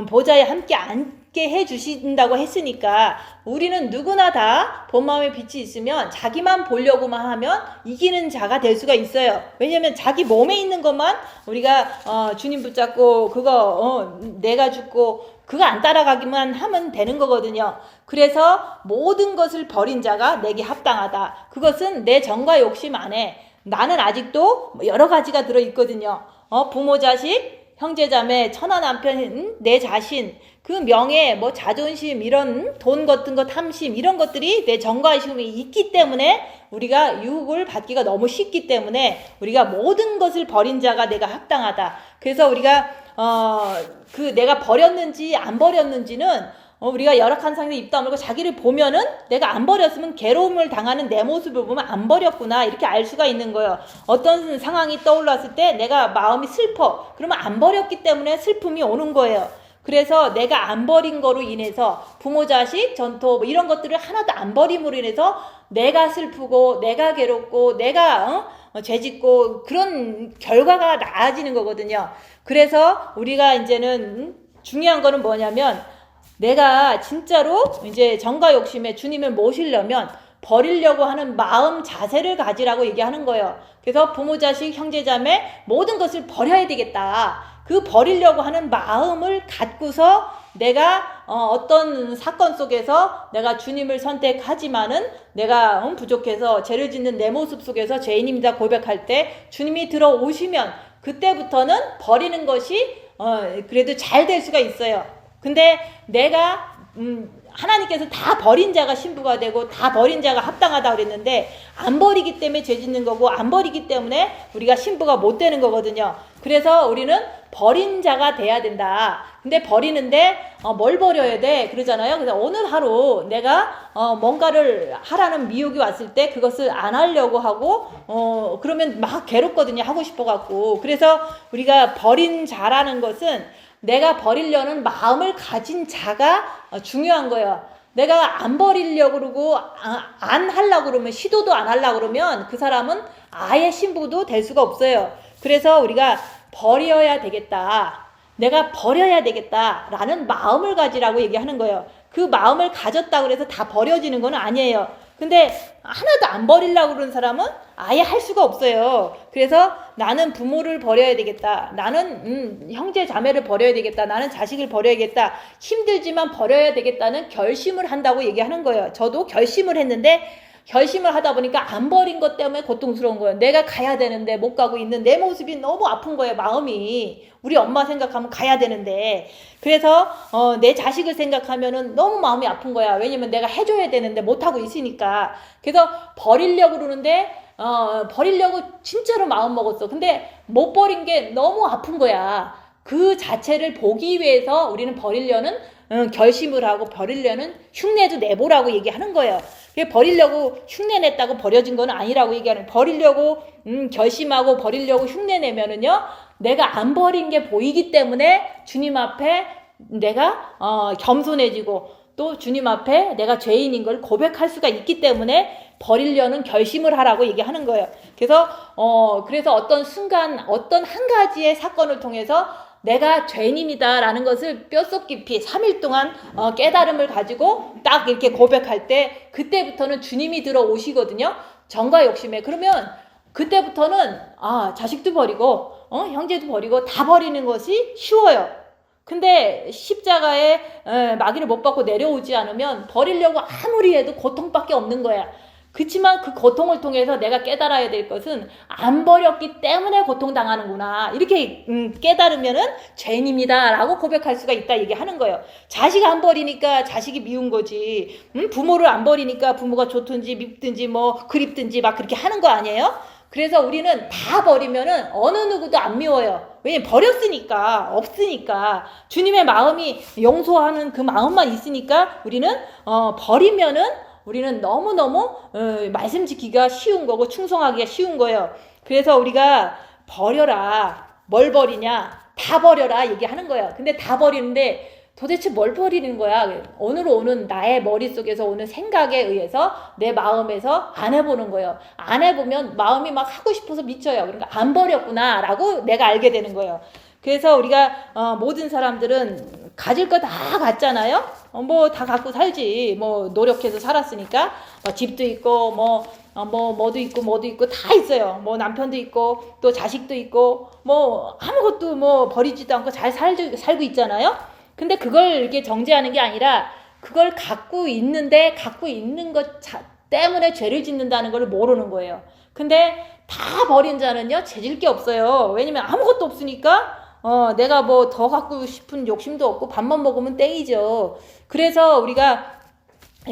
보좌에 함께 앉게 해주신다고 했으니까 우리는 누구나 다 본 마음의 빛이 있으면 자기만 보려고만 하면 이기는 자가 될 수가 있어요. 왜냐면 자기 몸에 있는 것만 우리가 주님 붙잡고 그거 내가 죽고 그거 안 따라가기만 하면 되는 거거든요. 그래서 모든 것을 버린 자가 내게 합당하다. 그것은 내 정과 욕심 안에 나는 아직도 여러 가지가 들어있거든요. 부모, 자식, 형제, 자매, 처나, 남편, 내 자신, 그 명예, 자존심, 이런 돈 같은 거 탐심, 이런 것들이 내 정과 욕심이 있기 때문에 우리가 유혹을 받기가 너무 쉽기 때문에 우리가 모든 것을 버린 자가 내가 합당하다. 그래서 우리가 내가 버렸는지 안 버렸는지는 우리가 열악한 상태에 입 다물고 자기를 보면은 내가 안 버렸으면 괴로움을 당하는 내 모습을 보면 안 버렸구나 이렇게 알 수가 있는 거예요. 어떤 상황이 떠올랐을 때 내가 마음이 슬퍼. 그러면 안 버렸기 때문에 슬픔이 오는 거예요. 그래서 내가 안 버린 거로 인해서 부모, 자식, 전토 이런 것들을 하나도 안 버림으로 인해서 내가 슬프고 내가 괴롭고 내가 죄짓고 그런 결과가 나아지는 거거든요. 그래서 우리가 이제는 중요한 거는 뭐냐면 내가 진짜로 이제 정과 욕심에 주님을 모시려면 버리려고 하는 마음 자세를 가지라고 얘기하는 거예요. 그래서 부모, 자식, 형제, 자매 모든 것을 버려야 되겠다. 그 버리려고 하는 마음을 갖고서 내가 어떤 사건 속에서 내가 주님을 선택하지만은 내가 부족해서 죄를 짓는 내 모습 속에서 죄인입니다 고백할 때 주님이 들어오시면 그때부터는 버리는 것이 그래도 잘 될 수가 있어요. 근데 내가 하나님께서 다 버린 자가 신부가 되고 다 버린 자가 합당하다고 그랬는데 안 버리기 때문에 죄 짓는 거고 안 버리기 때문에 우리가 신부가 못 되는 거거든요. 그래서 우리는 버린 자가 돼야 된다. 근데 버리는데 뭘 버려야 돼? 그러잖아요. 그래서 오늘 하루 내가 뭔가를 하라는 미혹이 왔을 때 그것을 안 하려고 하고 그러면 막 괴롭거든요. 하고 싶어 갖고. 그래서 우리가 버린 자라는 것은 내가 버리려는 마음을 가진 자가 중요한 거예요. 내가 안 버리려고 그러고 안 하려고 그러면 시도도 안 하려고 그러면 그 사람은 아예 신부도 될 수가 없어요. 그래서 우리가 버려야 되겠다. 내가 버려야 되겠다라는 마음을 가지라고 얘기하는 거예요. 그 마음을 가졌다고 해서 다 버려지는 건 아니에요. 근데 하나도 안 버리려고 그러는 사람은 아예 할 수가 없어요. 그래서 나는 부모를 버려야 되겠다. 나는 형제 자매를 버려야 되겠다. 나는 자식을 버려야겠다. 힘들지만 버려야 되겠다는 결심을 한다고 얘기하는 거예요. 저도 결심을 했는데 결심을 하다 보니까 안 버린 것 때문에 고통스러운 거예요. 내가 가야 되는데 못 가고 있는 내 모습이 너무 아픈 거예요. 마음이. 우리 엄마 생각하면 가야 되는데. 그래서 내 자식을 생각하면은 너무 마음이 아픈 거야. 왜냐면 내가 해줘야 되는데 못하고 있으니까. 그래서 버리려고 그러는데 버리려고 진짜로 마음 먹었어. 근데 못 버린 게 너무 아픈 거야. 그 자체를 보기 위해서 우리는 버리려는 결심을 하고 버리려는 흉내도 내보라고 얘기하는 거예요. 버리려고 흉내 냈다고 버려진 건 아니라고 얘기하는, 버리려고 결심하고 버리려고 흉내 내면은요, 내가 안 버린 게 보이기 때문에 주님 앞에 내가 겸손해지고 또 주님 앞에 내가 죄인인 걸 고백할 수가 있기 때문에 버리려는 결심을 하라고 얘기하는 거예요. 그래서 어떤 순간 어떤 한 가지의 사건을 통해서 내가 죄인이다라는 것을 뼛속 깊이 3일 동안 깨달음을 가지고 딱 이렇게 고백할 때 그때부터는 주님이 들어오시거든요. 정과 욕심에. 그러면 그때부터는 자식도 버리고 형제도 버리고 다 버리는 것이 쉬워요. 근데 십자가에 마귀를 못 받고 내려오지 않으면 버리려고 아무리 해도 고통밖에 없는 거야. 그렇지만 그 고통을 통해서 내가 깨달아야 될 것은 안 버렸기 때문에 고통당하는구나. 이렇게 깨달으면은 죄인입니다 라고 고백할 수가 있다 얘기하는 거예요. 자식 안 버리니까 자식이 미운 거지. 부모를 안 버리니까 부모가 좋든지 밉든지 뭐 그립든지 막 그렇게 하는 거 아니에요? 그래서 우리는 다 버리면은 어느 누구도 안 미워요. 왜냐면 버렸으니까, 없으니까. 주님의 마음이 용서하는 그 마음만 있으니까 우리는 버리면은 우리는 너무너무 말씀 지키기가 쉬운 거고 충성하기가 쉬운 거예요. 그래서 우리가 버려라. 뭘 버리냐? 다 버려라 얘기하는 거예요. 근데 다 버리는데 도대체 뭘 버리는 거야? 오늘로 오는 나의 머릿속에서 오는 생각에 의해서 내 마음에서 안 해보는 거예요. 안 해보면 마음이 막 하고 싶어서 미쳐요. 그러니까 안 버렸구나 라고 내가 알게 되는 거예요. 그래서 우리가 모든 사람들은 가질 거 다 갖잖아요. 뭐 다 갖고 살지. 뭐 노력해서 살았으니까 집도 있고 뭐도 있고 다 있어요. 뭐 남편도 있고 또 자식도 있고 뭐 아무것도 뭐 버리지도 않고 잘 살고 있잖아요. 근데 그걸 이렇게 정죄하는 게 아니라 그걸 갖고 있는데 갖고 있는 것 때문에 죄를 짓는다는 걸 모르는 거예요. 근데 다 버린 자는요 죄질 게 없어요. 왜냐면 아무것도 없으니까 내가 뭐 더 갖고 싶은 욕심도 없고 밥만 먹으면 땡이죠. 그래서 우리가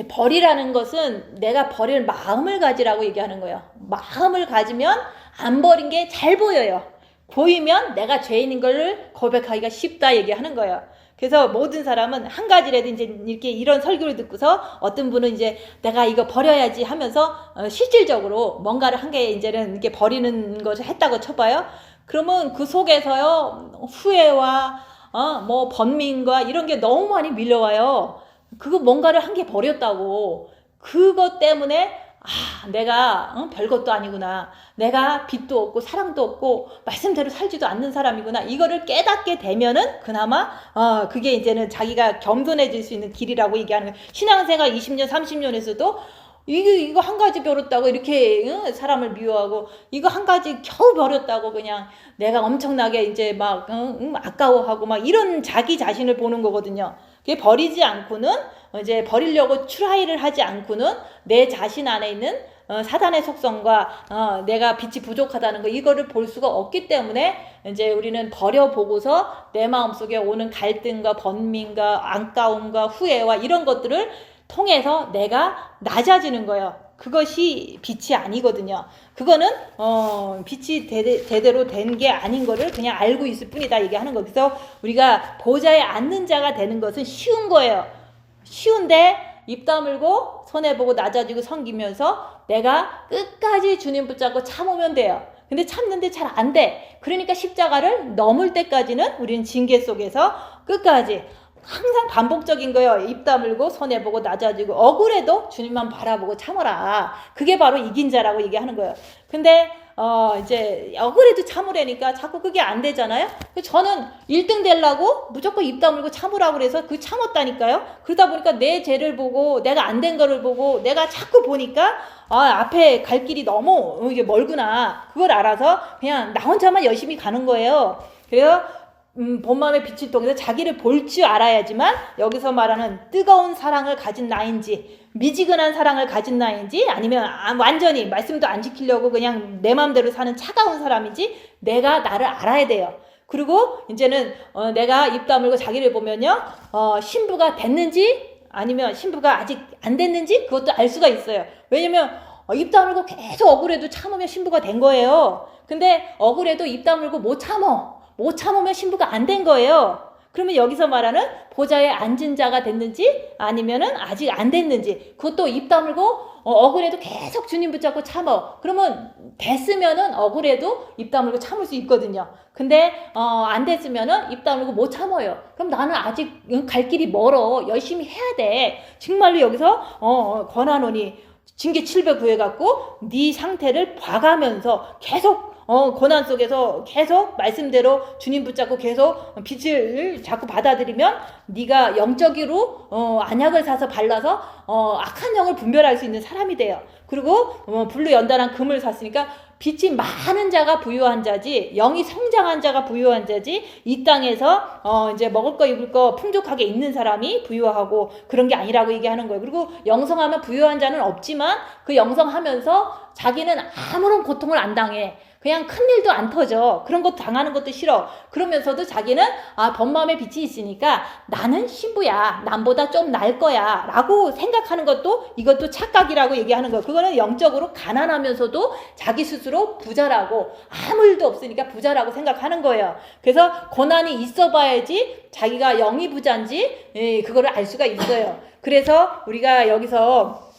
버리라는 것은 내가 버릴 마음을 가지라고 얘기하는 거예요. 마음을 가지면 안 버린 게 잘 보여요. 보이면 내가 죄인인 걸 고백하기가 쉽다 얘기하는 거예요. 그래서 모든 사람은 한 가지라도 이제 이렇게 이런 설교를 듣고서 어떤 분은 이제 내가 이거 버려야지 하면서 실질적으로 뭔가를 한 개 이제는 이렇게 버리는 것을 했다고 쳐봐요. 그러면 그 속에서요 후회와 뭐 번민과 이런 게 너무 많이 밀려와요. 그거 뭔가를 한 개 버렸다고. 그것 때문에 내가 별것도 아니구나. 내가 빚도 없고 사랑도 없고 말씀대로 살지도 않는 사람이구나. 이거를 깨닫게 되면은 그나마 그게 이제는 자기가 겸손해질 수 있는 길이라고 얘기하는 거예요. 신앙생활 20년 30년에서도 이거 한 가지 버렸다고 이렇게 사람을 미워하고 이거 한 가지 겨우 버렸다고 그냥 내가 엄청나게 이제 막 아까워하고 막 이런 자기 자신을 보는 거거든요. 그게 버리지 않고는 이제 버리려고 트라이를 하지 않고는 내 자신 안에 있는 사단의 속성과 내가 빛이 부족하다는 거 이거를 볼 수가 없기 때문에 이제 우리는 버려보고서 내 마음속에 오는 갈등과 번민과 안타까움과 후회와 이런 것들을 통해서 내가 낮아지는 거예요. 그것이 빛이 아니거든요. 그거는 빛이 제대로 된 게 아닌 거를 그냥 알고 있을 뿐이다 얘기하는 거. 그래서 우리가 보좌에 앉는 자가 되는 것은 쉬운 거예요. 쉬운데 입 다물고 손해보고 낮아지고 섬기면서 내가 끝까지 주님 붙잡고 참으면 돼요. 근데 참는데 잘 안 돼. 그러니까 십자가를 넘을 때까지는 우리는 징계 속에서 끝까지 항상 반복적인 거예요. 입 다물고 손해보고 낮아지고 억울해도 주님만 바라보고 참아라. 그게 바로 이긴 자라고 얘기하는 거예요. 근데 이제 억울해도 참으라니까 자꾸 그게 안 되잖아요. 그래서 저는 1등 되려고 무조건 입 다물고 참으라고 그래서 그 참았다니까요. 그러다 보니까 내 죄를 보고 내가 안 된 거를 보고 내가 자꾸 보니까 앞에 갈 길이 너무 이게 멀구나. 그걸 알아서 그냥 나 혼자만 열심히 가는 거예요. 그래서 본 마음의 빛을 통해서 자기를 볼 줄 알아야지만 여기서 말하는 뜨거운 사랑을 가진 나인지 미지근한 사랑을 가진 나인지 아니면 완전히 말씀도 안 지키려고 그냥 내 마음대로 사는 차가운 사람인지 내가 나를 알아야 돼요. 그리고 이제는 내가 입 다물고 자기를 보면요 신부가 됐는지 아니면 신부가 아직 안 됐는지 그것도 알 수가 있어요. 왜냐면 입 다물고 계속 억울해도 참으면 신부가 된 거예요. 근데 억울해도 입 다물고 못 참으면 신부가 안 된 거예요. 그러면 여기서 말하는 보좌에 앉은 자가 됐는지 아니면은 아직 안 됐는지 그것도 입 다물고 억울해도 계속 주님 붙잡고 참어. 그러면 됐으면은 억울해도 입 다물고 참을 수 있거든요. 근데 안 됐으면은 입 다물고 못 참어요. 그럼 나는 아직 갈 길이 멀어. 열심히 해야 돼. 정말로 여기서 권한원이 징계 700 구해갖고 네 상태를 봐가면서 계속 고난 속에서 계속 말씀대로 주님 붙잡고 계속 빛을 자꾸 받아들이면 네가 영적으로 안약을 사서 발라서 악한 영을 분별할 수 있는 사람이 돼요. 그리고 불로 연단한 금을 샀으니까 빛이 많은 자가 부유한 자지 영이 성장한 자가 부유한 자지 이 땅에서 이제 먹을 거 입을 거 풍족하게 있는 사람이 부유하고 그런 게 아니라고 얘기하는 거예요. 그리고 영성하면 부유한 자는 없지만 그 영성하면서 자기는 아무런 고통을 안 당해. 그냥 큰일도 안 터져. 그런 거 당하는 것도 싫어. 그러면서도 자기는 본마음의 빛이 있으니까 나는 신부야. 남보다 좀 나을 거야. 라고 생각하는 것도 이것도 착각이라고 얘기하는 거예요. 그거는 영적으로 가난하면서도 자기 스스로 부자라고 아무 일도 없으니까 부자라고 생각하는 거예요. 그래서 고난이 있어 봐야지 자기가 영이 부자인지 그거를 알 수가 있어요. 그래서 우리가 여기서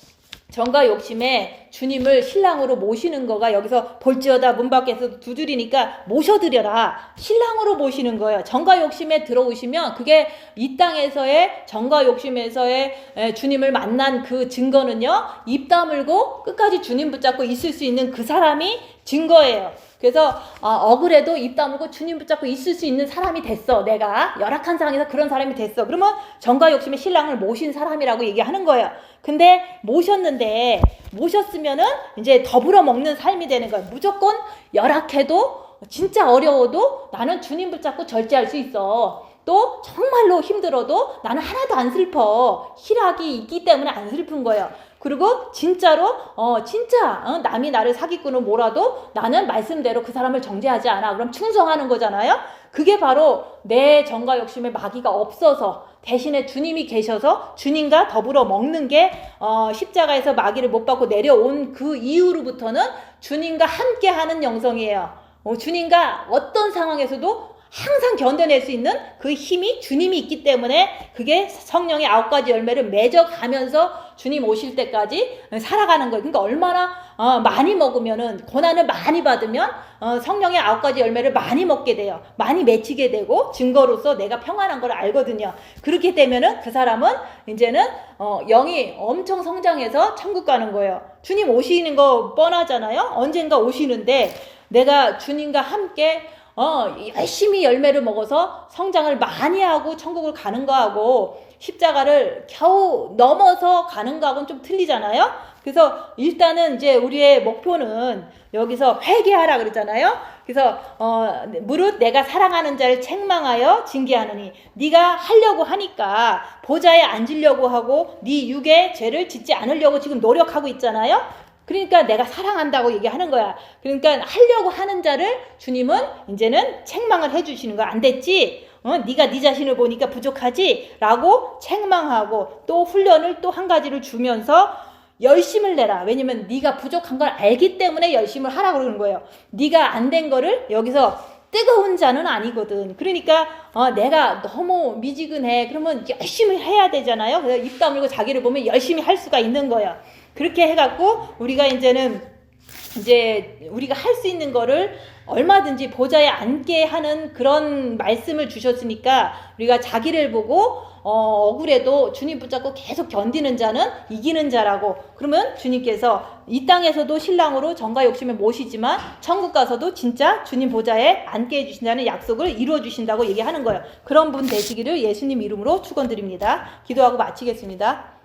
정과 욕심에 주님을 신랑으로 모시는 거가 여기서 볼지어다 문 밖에서 두드리니까 모셔드려라. 신랑으로 모시는 거예요. 정과 욕심에 들어오시면 그게 이 땅에서의 정과 욕심에서의 주님을 만난 그 증거는요. 입 다물고 끝까지 주님 붙잡고 있을 수 있는 그 사람이 증거예요. 그래서 억울해도 입 다물고 주님 붙잡고 있을 수 있는 사람이 됐어. 내가 열악한 상황에서 그런 사람이 됐어. 그러면 정과 욕심의 신랑을 모신 사람이라고 얘기하는 거예요. 근데 모셨으면은 이제 더불어 먹는 삶이 되는 거예요. 무조건 열악해도 진짜 어려워도 나는 주님 붙잡고 절제할 수 있어. 또 정말로 힘들어도 나는 하나도 안 슬퍼. 희락이 있기 때문에 안 슬픈 거예요. 그리고 진짜로 남이 나를 사기꾼으로 몰아도 나는 말씀대로 그 사람을 정죄하지 않아. 그럼 충성하는 거잖아요. 그게 바로 내 정과 욕심의 마귀가 없어서 대신에 주님이 계셔서 주님과 더불어 먹는 게 십자가에서 마귀를 못 받고 내려온 그 이후로부터는 주님과 함께하는 영성이에요. 주님과 어떤 상황에서도 항상 견뎌낼 수 있는 그 힘이 주님이 있기 때문에 그게 성령의 9가지 열매를 맺어가면서 주님 오실 때까지 살아가는 거예요. 그러니까 얼마나 많이 먹으면은 고난을 많이 받으면 성령의 9가지 열매를 많이 먹게 돼요. 많이 맺히게 되고 증거로서 내가 평안한 걸 알거든요. 그렇게 되면은 그 사람은 이제는 영이 엄청 성장해서 천국 가는 거예요. 주님 오시는 거 뻔하잖아요. 언젠가 오시는데 내가 주님과 함께 열심히 열매를 먹어서 성장을 많이 하고 천국을 가는 거하고 십자가를 겨우 넘어서 가는 거하고는 좀 틀리잖아요. 그래서 일단은 이제 우리의 목표는 여기서 회개하라 그랬잖아요. 그래서 무릇 내가 사랑하는 자를 책망하여 징계하느니 네가 하려고 하니까 보좌에 앉으려고 하고 네 육의 죄를 짓지 않으려고 지금 노력하고 있잖아요. 그러니까 내가 사랑한다고 얘기하는 거야. 그러니까 하려고 하는 자를 주님은 이제는 책망을 해주시는 거야. 안 됐지? 네가 네 자신을 보니까 부족하지? 라고 책망하고 또 훈련을 또 한 가지를 주면서 열심을 내라. 왜냐면 네가 부족한 걸 알기 때문에 열심을 하라고 그러는 거예요. 네가 안 된 거를 여기서 뜨거운 자는 아니거든. 그러니까 내가 너무 미지근해. 그러면 열심히 해야 되잖아요. 그래서 입 다물고 자기를 보면 열심히 할 수가 있는 거야. 그렇게 해갖고 우리가 이제는 우리가 할 수 있는 거를 얼마든지 보좌에 앉게 하는 그런 말씀을 주셨으니까 우리가 자기를 보고 억울해도 주님 붙잡고 계속 견디는 자는 이기는 자라고. 그러면 주님께서 이 땅에서도 신랑으로 정과 욕심에 모시지만 천국 가서도 진짜 주님 보좌에 앉게 해주신다는 약속을 이루어 주신다고 얘기하는 거예요. 그런 분 되시기를 예수님 이름으로 축원드립니다. 기도하고 마치겠습니다.